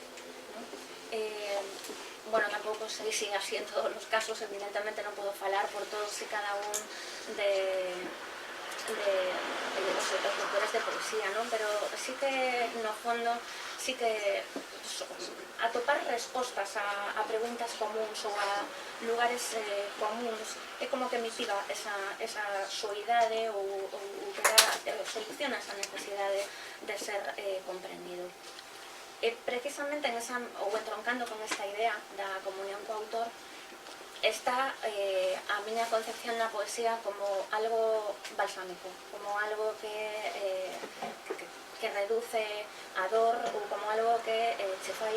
Bueno, tampouco sei se así en todos os casos, evidentemente non podo falar por todos e cada un dos lectores de poesía, non? Pero sí que no fondo sí que atopar respostas a preguntas comuns ou a lugares comuns é como que mitiga esa soidade ou que soluciona esa necesidade de ser comprendido. E precisamente ou entroncando con esta idea da comunión co autor, está a miña concepción da poesía como algo balsámico, como algo que reduce a dor, ou como algo que che fai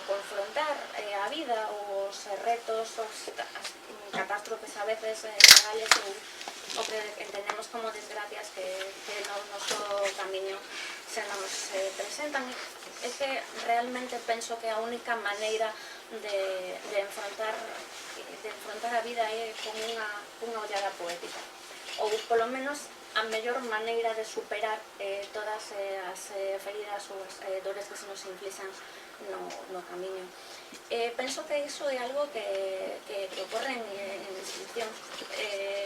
confrontar a vida, os retos, as catástrofes a veces reales ou que entendemos como desgracias que no noso camiño se nos presentan. É que realmente penso que a única maneira de enfrontar a vida é con unha ollada poética, ou polo menos a mellor maneira de superar todas as feridas ou as dores que se nos inflixan no camiño. Penso que iso é algo que ocorre en inscripcións.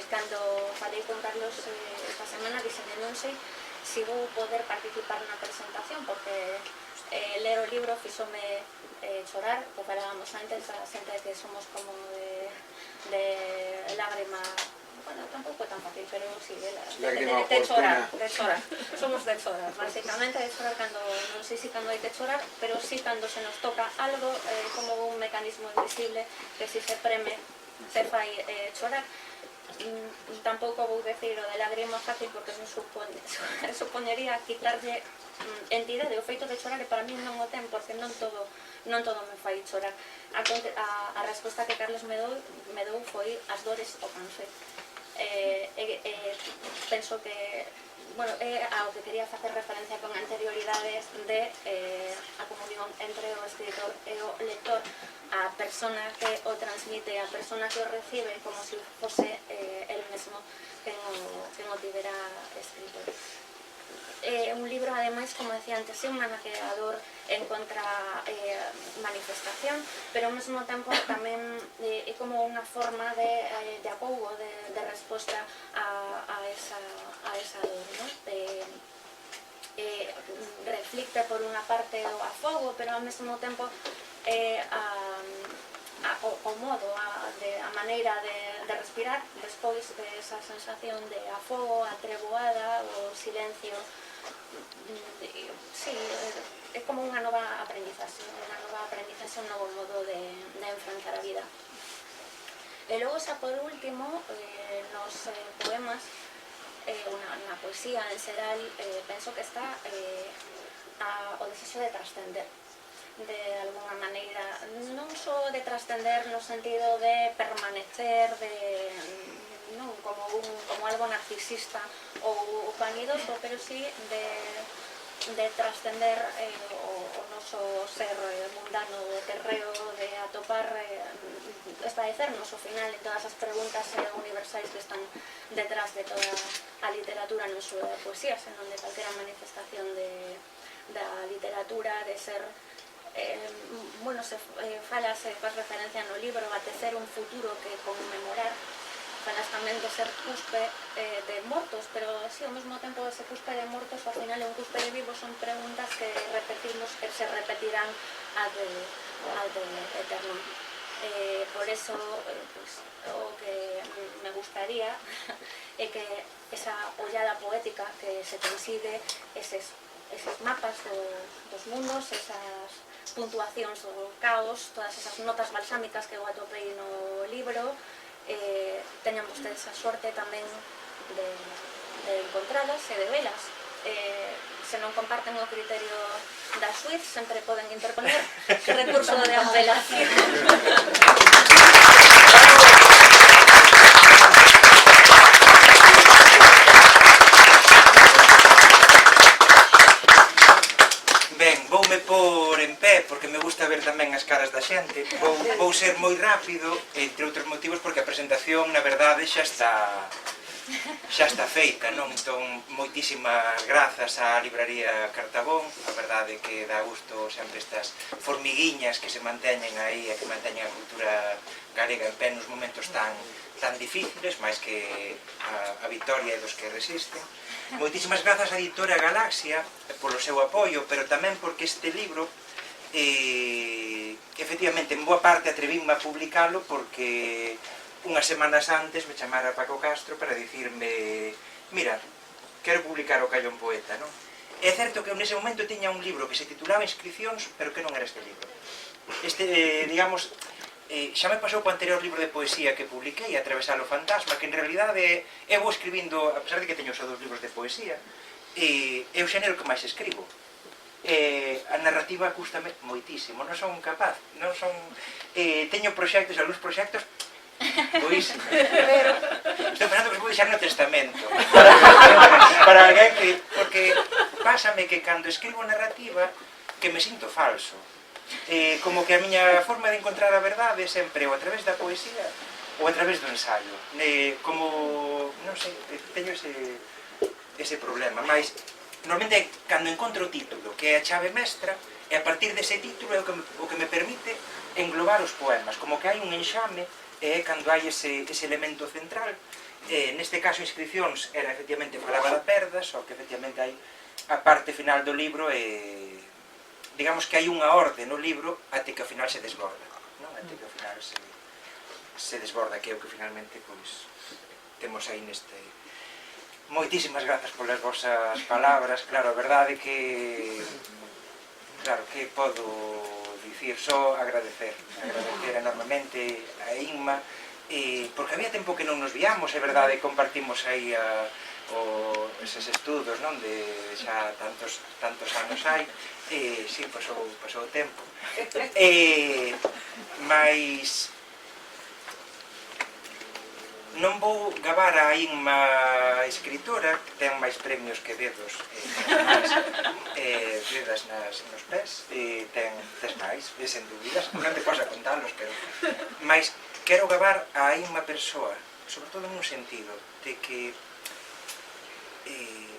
Cando falei con Carlos esta semana, dixen, non sei se vou poder participar na presentación, porque ler o libro fixome chorar, o falábamos antes, a xente que somos como de lágrima. Bueno, tampouco é tan fácil, pero sí, de chorar, somos de chorar, básicamente de chorar cando, non sei se cando hai que chorar, pero sí cando se nos toca algo, como un mecanismo invisible que si se preme se fai chorar. Tampouco vou decir o de lágrima fácil, porque supoñería quitarlle entidade o feito de chorar, e para mí non o ten, porque non todo me fai chorar. A resposta que Carlos me dou foi as dores o cáncer. Penso que é ao que quería facer referencia con anterioridades de a comunión entre o escritor e o lector, a persona que o transmite, a persona que o recibe, como se fose el mesmo quen o tivera escrito. Un libro, ademais, como decía antes, é un navegador en contra manifestación, pero ao mesmo tempo tamén é como unha forma de apougo, de resposta a esa dor, non? Reflicte por unha parte o afogo, pero ao mesmo tempo o modo, a maneira de respirar despois desa sensación de afogo, a treboada, o silencio. Sí, é como unha nova aprendizaxe, un novo modo de enfrentar a vida. E logo, xa por último, nos poemas, na poesía en xeral, penso que está o desexo de trascender, de alguna maneira, non só de trascender no sentido de permanecer, non como algo narcisista ou vanidoso, pero sí de trascender o noso ser mundano terreo, de atopar, espadecernos ao final en todas as preguntas universais que están detrás de toda a literatura, non só da poesía, senón de calquera manifestación da literatura, de ser bueno, se faz referencia no libro a tecer un futuro que conmemorar, falas tamén de ser cuspe de mortos, pero así ao mesmo tempo ese cuspe de mortos ao final é un cuspe de vivos, son preguntas que repetimos, que se repetirán ad eterno. Por eso o que me gustaría é que esa ollada poética que se consigue, eses mapas dos mundos, esas puntuacións do caos, todas esas notas balsámicas que eu atopei no libro, teñan vostedes a sorte tamén de encontralas e de velas. Se non comparten o criterio da Suiz, sempre poden interponer recurso de apelación. Voume por en pé, porque me gusta ver tamén as caras da xente. Vou ser moi rápido, entre outros motivos, porque a presentación, na verdade, xa está feita, non? Entón, moitísimas grazas á libraría Cartabón. A verdade é que dá gusto sempre estas formiguiñas que se manteñen aí e que manteñen a cultura galega en pé nos momentos tan difíciles, máis que a vitoria dos que resisten. Moitísimas grazas á editora Galaxia polo seu apoio, pero tamén porque este libro, efectivamente, en boa parte atrevinme a publicalo porque unhas semanas antes me chamara Paco Castro para dicirme: mira, quero publicar O Callón Poeta, non? É certo que nese momento tiña un libro que se titulaba Inscripcións, pero que non era este libro. Digamos, xa me pasou co anterior libro de poesía que publiquei, Atravesar o fantasma, que en realidade eu vou escribindo, a pesar de que teño só 2 libros de poesía, é o xénero que máis escribo. A narrativa custame moitísimo, non son capaz, teño proxectos, algúns proxectos boísimos, pero estou pensando que os vou deixar no testamento para alguén que, porque pásame que cando escribo narrativa que me sinto falso. Como que a miña forma de encontrar a verdade é sempre ou a través da poesía ou a través do ensaio. Como, non sei, teño ese problema, mas normalmente cando encontro o título, que é a chave mestra, e a partir dese título é o que me permite englobar os poemas, como que hai un enxame, e é cando hai ese elemento central. Neste caso, Inscripcións era efectivamente falaba da perda, só que efectivamente hai a parte final do libro e digamos que hai unha orde no libro até que ao final se desborda, non? Até que ao final se desborda, que é o que finalmente temos aí neste. Moitísimas grazas polas vosas palabras. Claro, a verdade que podo dicir só agradecer enormemente a Inma, porque había tempo que non nos víamos, é verdade, compartimos aí eses estudos, non, de xa tantos anos hai. Si, pasou o tempo, mas non vou gabar a Inma escritora, que ten máis premios que dedos nos pés, tes máis, sen dúbidas, non te posa contalos, pero mas quero gabar a Inma persoa, sobre todo nun sentido de que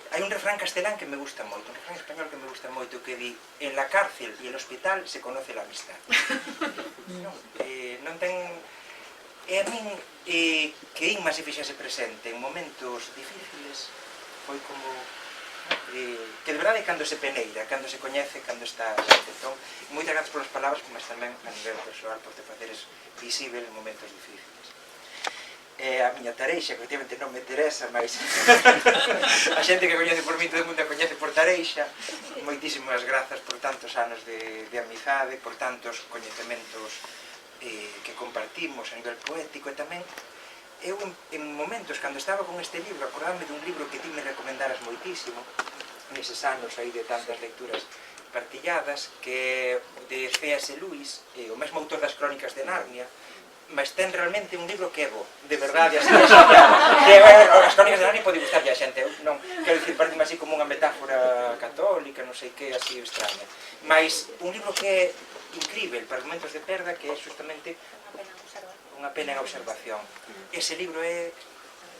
hai un refrán castelán que me gusta moito, un refrán español que me gusta moito, que di: en la cárcel y el hospital se conoce la amistad. Non ten... E a min, que Inma se fixase presente en momentos difíciles, foi como... que de verdade cando se peneira, cando se coñece, cando está xente. Entón, moitas grazas polas palabras, mas tamén a nivel persoal por te faceres visível en momentos difíciles. A miña Tareixa, que efectivamente non me interesa, mas a xente que coñece por mí, todo o mundo a coñece por Tareixa. Moitísimas grazas por tantos anos de amizade, por tantos coñecementos que compartimos a nivel poético, e tamén eu en momentos, cando estaba con este libro, acordame dun libro que ti me recomendaras moitísimo neses anos aí de tantas lecturas partilladas, que é de C.S. Lewis, o mesmo autor das Crónicas de Narnia, mas ten realmente un libro que é bo, de verdade, así que as Crónicas de Narnia pode gustarlle a xente, non, quero dicir, parece así como unha metáfora católica, non sei que, así extraña, mas un libro que é incrível para momentos de perda, que é justamente unha pena en observación. Ese libro é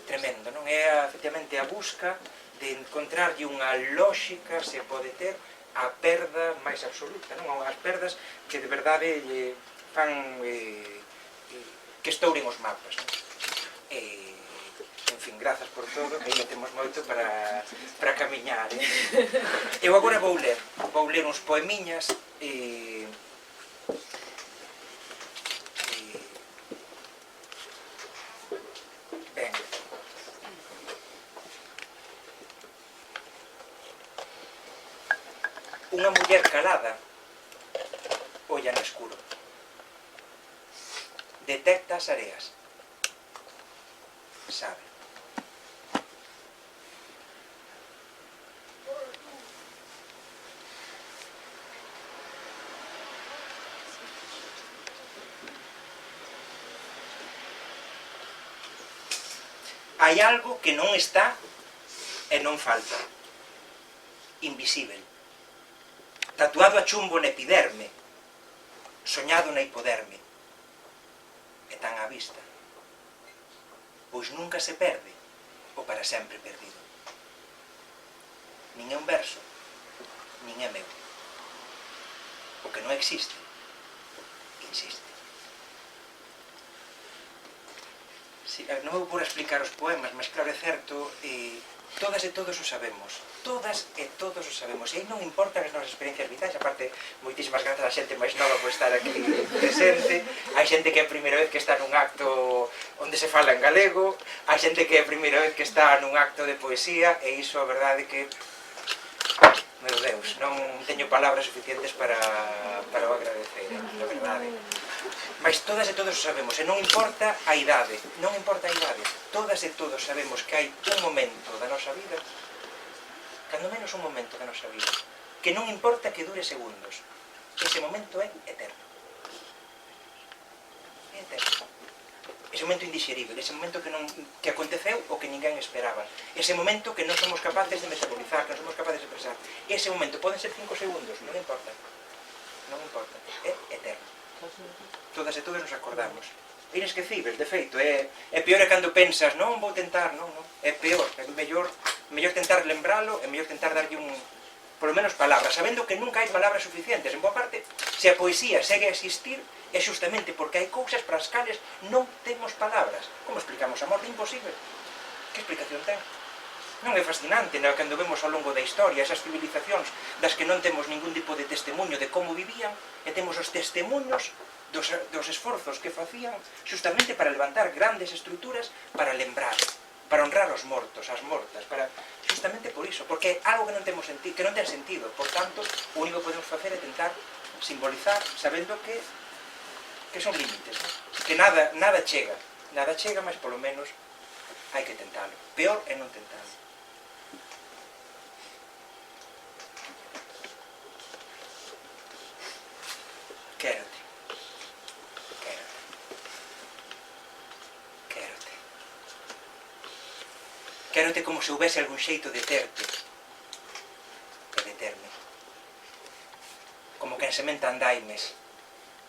tremendo, non é efectivamente a busca de encontrarlle unha lógica, se pode ter, a perda máis absoluta, non? As perdas que de verdade fan que estouren os mapas, non? En fin, grazas por todo, que ainda temos moito para camiñar. Eu agora vou ler uns poemiñas ben, unha muller calada olla no escuro, detecta as areas, sabe. Hai algo que non está e non falta, invisível, tatuado a chumbo na epiderme, soñado na hipoderme, e tan á vista, pois nunca se perde o para sempre perdido. Nin é un verso, nin é meu. O que non existe, insiste. Non vou por explicar os poemas, mas claro, é certo, todas e todos o sabemos, todas e todos o sabemos, e aí non importan as nosas experiencias vitais, aparte, moitísimas grazas a xente máis nova por estar aquí presente, hai xente que é a primeira vez que está nun acto onde se fala en galego, hai xente que é a primeira vez que está nun acto de poesía, e iso a verdade que, meu Deus, non teño palabras suficientes para o agradecer, a verdade. Mas todas e todos o sabemos, e non importa a idade, non importa a idade, todas e todos sabemos que hai un momento da nosa vida, cando menos un momento da nosa vida, que non importa que dure segundos, ese momento é eterno. É eterno. Ese momento indixerible, ese momento que aconteceu o que ninguén esperaba, ese momento que non somos capaces de metabolizar, que non somos capaces de expresar, ese momento, poden ser 5 segundos, non importa, non importa, é eterno. Todas e todos nos acordamos. É inesquecible, de feito, é peor é cando pensas, non vou tentar, non, é peor, é mellor tentar lembralo, é mellor tentar darlle polo menos palabras, sabendo que nunca hai palabras suficientes. En boa parte, se a poesía segue a existir, é justamente porque hai cousas para as cales non temos palabras. Como explicamos a morte? Imposible. Que explicación ten? Non é fascinante, cando vemos ao longo da historia esas civilizacións das que non temos ningún tipo de testemunho de como vivían, e temos os testemunhos dos esforzos que facían justamente para levantar grandes estruturas para lembrar, para honrar os mortos, as mortas, justamente por iso, porque é algo que non ten sentido, por tanto, o único que podemos facer é tentar simbolizar, sabendo que son límites, que nada chega, mas polo menos hai que tentalo. Peor é non tentalo. Quérote. Quérote como se houvese algún xeito de terte e de terme. Como quen sementa andaimes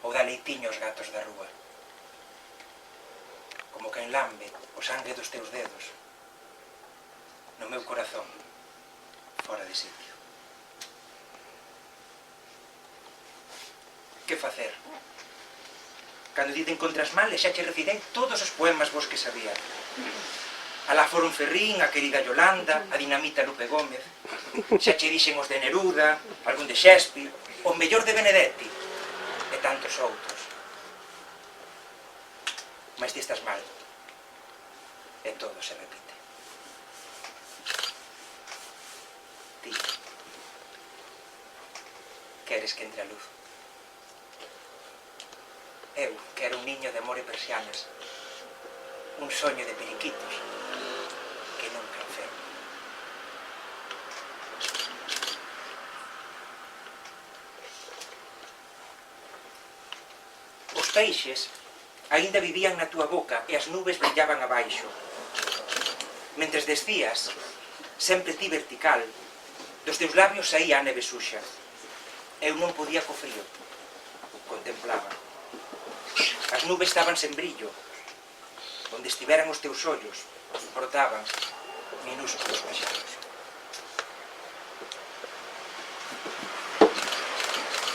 ou dá leitiño aos gatos da rúa. Como quen lambe o sangue dos teus dedos no meu corazón fora de sitio. Que facer? Cando ti te encontras mal, xa che recitei todos os poemas vos que sabía. Alá foron Ferrín, a querida Yolanda, a dinamita Lupe Gómez, xa che dixen os de Neruda, algún de Shakespeare, o mellor de Benedetti, e tantos outros. Mas ti estás mal, e todo se repite. Ti queres que entre a luz. Eu quero un niño de amor e persianas, un soño de periquitos que nunca enferma. Os peixes aínda vivían na túa boca e as nubes brillaban abaixo. Mentres descías, sempre ti vertical, dos teus labios saía a neve suxa. Eu non podía co frío. Contemplaba. As nubes estaban sen brillo. Onde estiveran os teus ollos, brotaban minúsculos paxaros.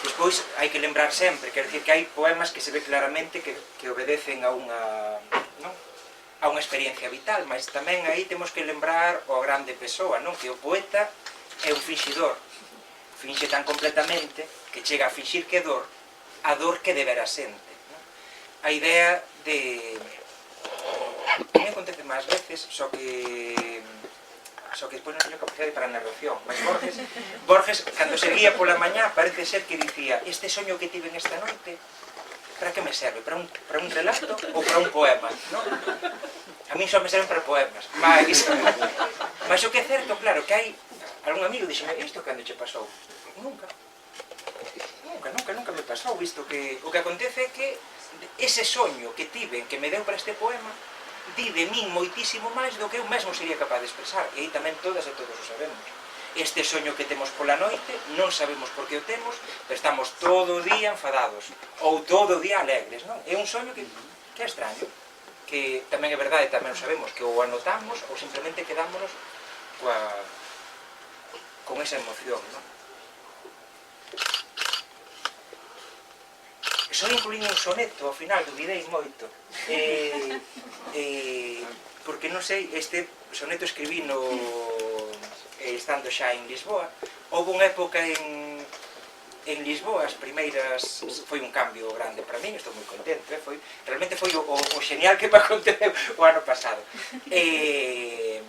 Despois, hai que lembrar sempre, quer dicir que hai poemas que se ve claramente que obedecen a unha experiencia vital, mas tamén aí temos que lembrar o grande Pessoa, non? Que o poeta é un finxidor, finxe tan completamente que chega a finxir que dor, a dor que de veras sente. A idea de... me acontece máis veces, só que despois non teño capacidade para a narración, mas Borges, cando seguía pola mañá, parece ser que dicía: este soño que tiven esta noite, para que me serve? Para un relato ou para un poema? A mí só me serven para poemas, mas o que é certo, claro, que hai algún amigo dixeme: isto cando che pasou? Nunca me pasou, visto que o que acontece é que ese soño que tiven, que me deu para este poema, di de min moitísimo máis do que eu mesmo sería capaz de expresar, e aí tamén todas e todos o sabemos. Este soño que temos pola noite, non sabemos por que o temos, pero estamos todo o día enfadados, ou todo o día alegres, non? É un soño que é extraño, que tamén é verdade, tamén o sabemos, que o anotamos ou simplemente quedámonos con esa emoción, non? Só incluín un soneto, ao final, dubidei moito, porque non sei, este soneto escribino estando xa en Lisboa. Houve unha época en Lisboa, as primeiras, foi un cambio grande para min, estou moi contento, realmente foi o genial que me aconteceu o ano pasado. E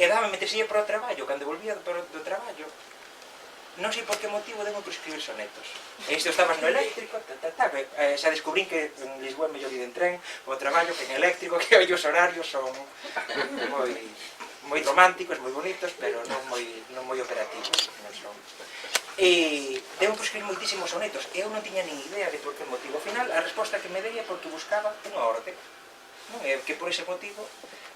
dame meterse para o traballo, cando volvía do traballo, non sei por que motivo demo por escribir sonetos. E isto estabas no eléctrico, xa descubrín que en Lisboa é mellor ir en tren, o traballo que en eléctrico, que os horarios son moi románticos, moi bonitos, pero non moi operativos. E demo por escribir moitísimos sonetos, e eu non tiña nin idea de por que motivo. Ao final, a resposta que me dei é porque buscaba unha orde. E que por ese motivo,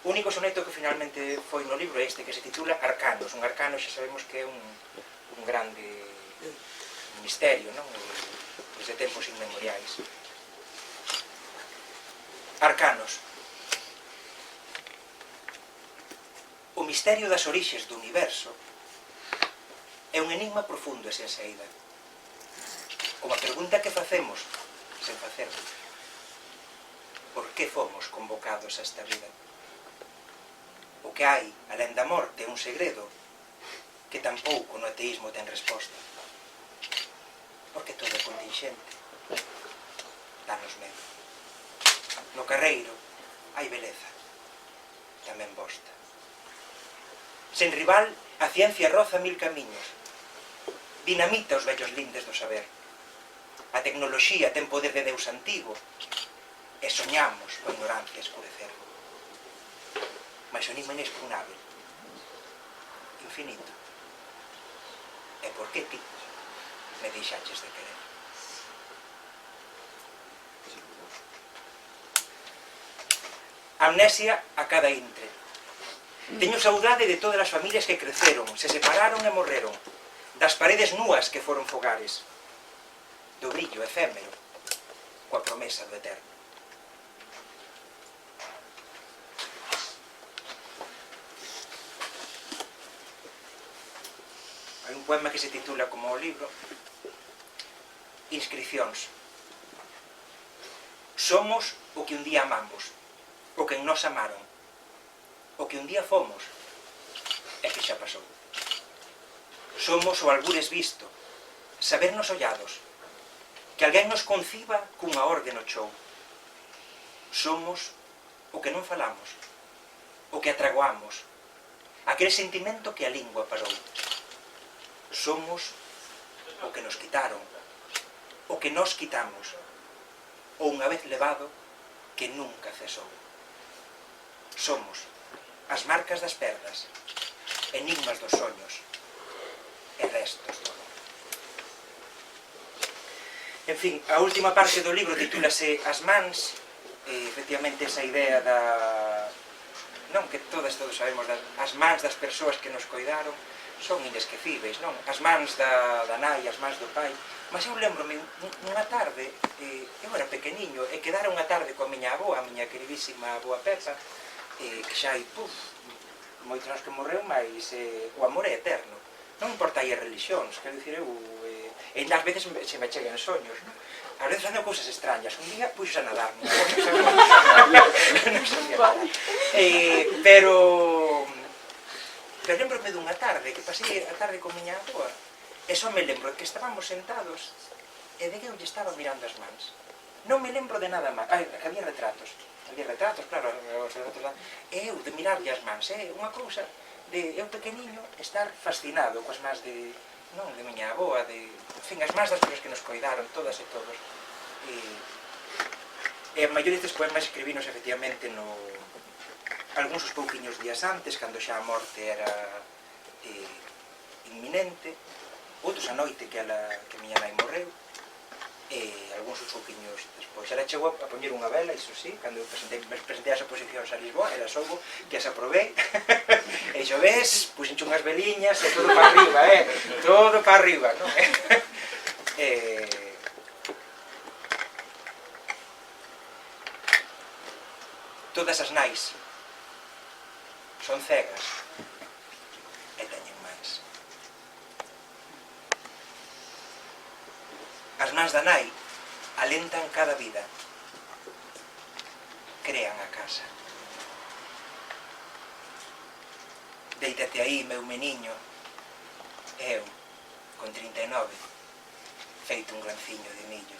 o único soneto que finalmente foi no libro é este, que se titula Arcanos. Un arcano xa sabemos que é un grande misterio, non? Desde tempos inmemoriais. Arcanos. O misterio das orixes do universo é un enigma profundo e sen saída. Como a pregunta que facemos sen facernos: por que fomos convocados a esta vida? O que hai, alén da morte, é un segredo que tampouco no ateísmo ten resposta. Porque todo é contingente. Danos medo. No carreiro hai beleza, tamén bosta. Sen rival, a ciencia roza mil camiños. Dinamita os vellos lindes do saber. A tecnoloxía ten poder de Deus antigo, e soñamos coa ignorancia escurecer. Mas o enigma inexpugnable, infinito. E por que ti me deixaches de querer? Amnesia a cada intre. Teño saudade de todas as familias que creceron, se separaron e morreron, das paredes núas que foron fogares, do brillo efémero, coa promesa do eterno. Hai un poema que se titula como o libro Inscricións. Somos o que un día amamos, o que en nós amaron, o que un día fomos e que xa pasou. Somos o albures visto, sabernos ollados, que alguén nos conciba cunha orde no chou. Somos o que non falamos, o que atragoamos, aquel sentimento que a lingua parou. Somos o que nos quitaron, o que nos quitamos, ou unha vez levado, que nunca cesou. Somos as marcas das perdas, enigmas dos soños, e restos do amor. En fin, a última parte do libro titúlase As mans, efectivamente esa idea da... non, que todos sabemos, as mans das persoas que nos coidaron son inesquecíveis, non? As mans da nai, as mans do pai. Mas eu lembro-me unha tarde, eu era pequeniño, e quedara unha tarde coa miña avoa, a miña queridísima avoa Pepa, que xa hai, moitos anos que morreu, mas o amor é eterno. Non importa aí as religións, quero dicir, eu... ainda ás veces se me chegan soños, non? Ás veces ando cousas extrañas. Un día puxos a nadar, non sabía nada. Pero lembro-me dunha tarde, que pasei a tarde con miña avoa, e só me lembro que estábamos sentados e de que eu lle estaba mirando as mans. Non me lembro de nada máis. Que había retratos, claro, os retratos, e eu de mirarlle as mans, unha cousa de eu pequeniño estar fascinado coas mans de miña avoa, en fin, as mans das persoas que nos coidaron, todas e todos. E a maioría destes poemas escribinos efectivamente algúns os pouquiños días antes, cando xa a morte era inminente, outros a noite que miña nai morreu, e algúns os pouquiños despois. Era chegou a poñer unha vela, iso sí, cando me presentei as oposicións a Lisboa, era soubo que as aprobei, e xo ves, puxenche unhas veliñas e todo para arriba, todo para arriba, non? Todas as nais son cegas e teñen mans. As mans da nai alentan cada vida, crean a casa. Déitate aí, meu meniño, e eu, con 39, feito un granciño de millo.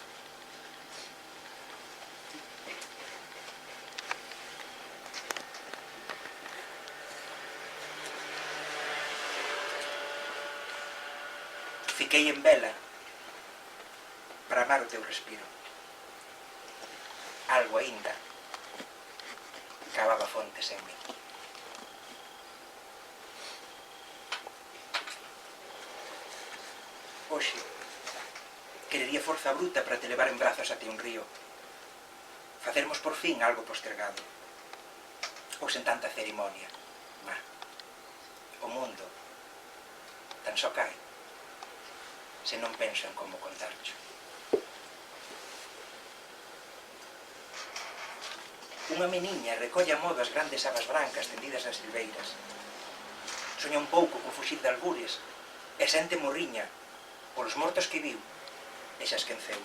Fiquei en vela para amar o teu respiro. Algo aínda cavaba fontes en mí. Hoxe, querería forza bruta para te levar en brazos até un río. Facermos por fin algo postergado. Ou sen tanta cerimonia. O mundo tan só cae se non penso en como contarcho. Unha meniña recolle a modo as grandes habas brancas tendidas nas silveiras. Soña un pouco con fuxir de algures e sente morriña polos mortos que viu e xa esqueceu.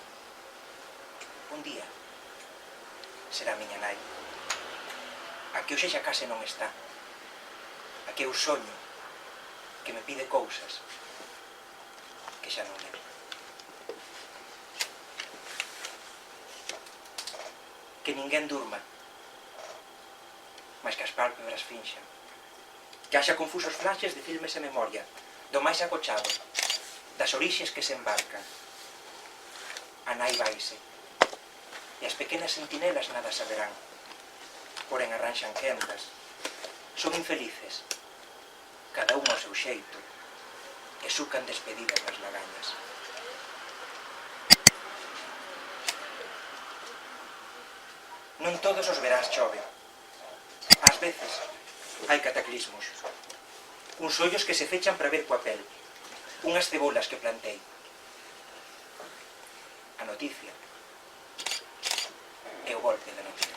Un día será miña nai, a que hoxe xa case non está, a que eu soño que me pide cousas que xa non lembro. Que ninguén durma, mas que as pálpebras finxan. Que haxa confusos flashes de filmes e memoria, do máis acochado, das orixes que se embarcan. A nai vaise, e as pequenas sentinelas nada saberán, porén arranxan quendas. Son infelices, cada un ao seu xeito, e sucan despedidas nas lagañas. Non todos os verás chove. Ás veces hai cataclismos. Uns ollos que se fechan para ver coa pel. Unhas cebolas que plantei. A noticia e o golpe da noticia.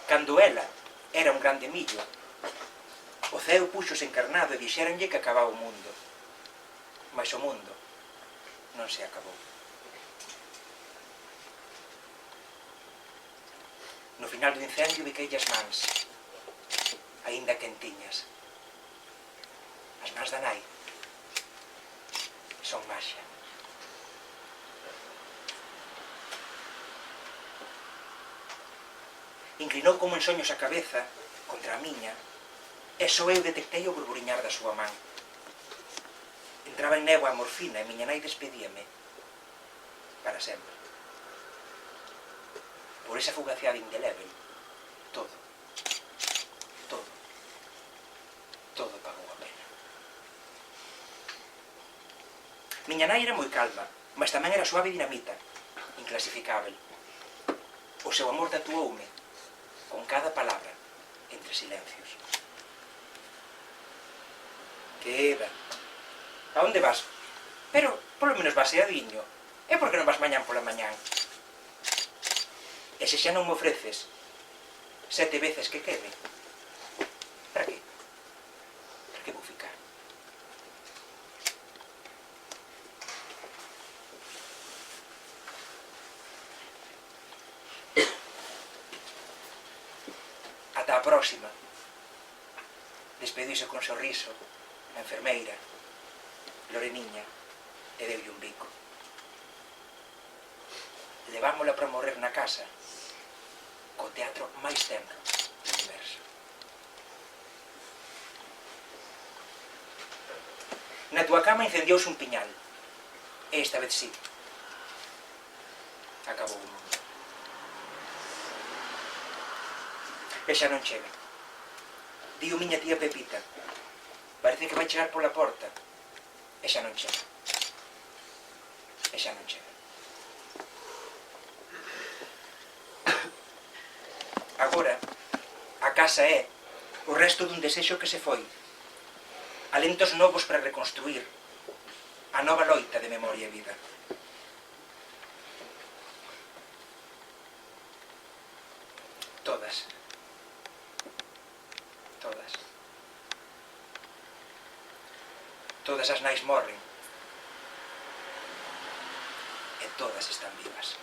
Cando ela era un grande millo, o ceo puxose encarnado e dixéronlle que acababa o mundo. Mas o mundo non se acabou. No final do incendio biquei as mans, aínda quentiñas. As mans da nai son maxia. Inclinou como en soños a cabeza contra a miña, e só eu detectei o burburiñar da súa man. Entraba en néboa a morfina e miña nai despedíame para sempre. Por esa fugacidade indelével, todo pagou a pena. Miña nai era moi calma, mas tamén era suave dinamita, inclasificável. O seu amor tatuoume con cada palabra, entre silencios. Que Eva, a onde vas? Pero, polo menos vaseadiño. E por que non vas mañán pola mañán? E se xa non me ofreces 7 veces que quede, para que? Para que vou ficar? Ata a próxima. Despediuse con sorriso a enfermeira, Loreniña, e deulle un bico. Levámola para morrer na casa, co teatro máis tenro do universo. Na túa cama incendiouse un piñal, e esta vez sí. Acabou o mundo. E xa non chega. Dio miña tía Pepita. Parece que vai chegar pola porta. E xa non chega. E xa non chega. Agora, a casa é o resto dun desexo que se foi. Alentos novos para reconstruir a nova loita de memoria e vida. Todas. Todas. Todas as nais morren. E todas están vivas.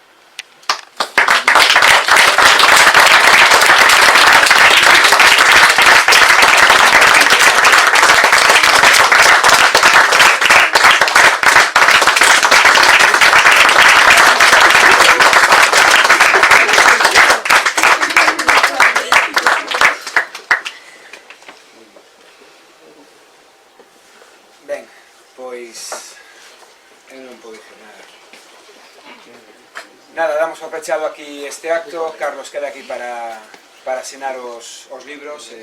Ben, pois eu non podo dicir nada. Nada, damos por pechado aquí este acto. Carlos queda aquí para asinar os libros.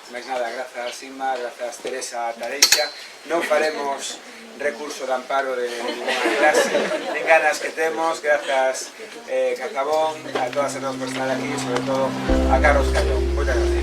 Máis nada, grazas Inma, grazas Teresa Tareixa. Non faremos recurso de amparo de ninguna clase, nin ganas que temos. Grazas Cazabón, a todas e todos por estar aquí, sobre todo a Carlos Callón. Moitas gracias.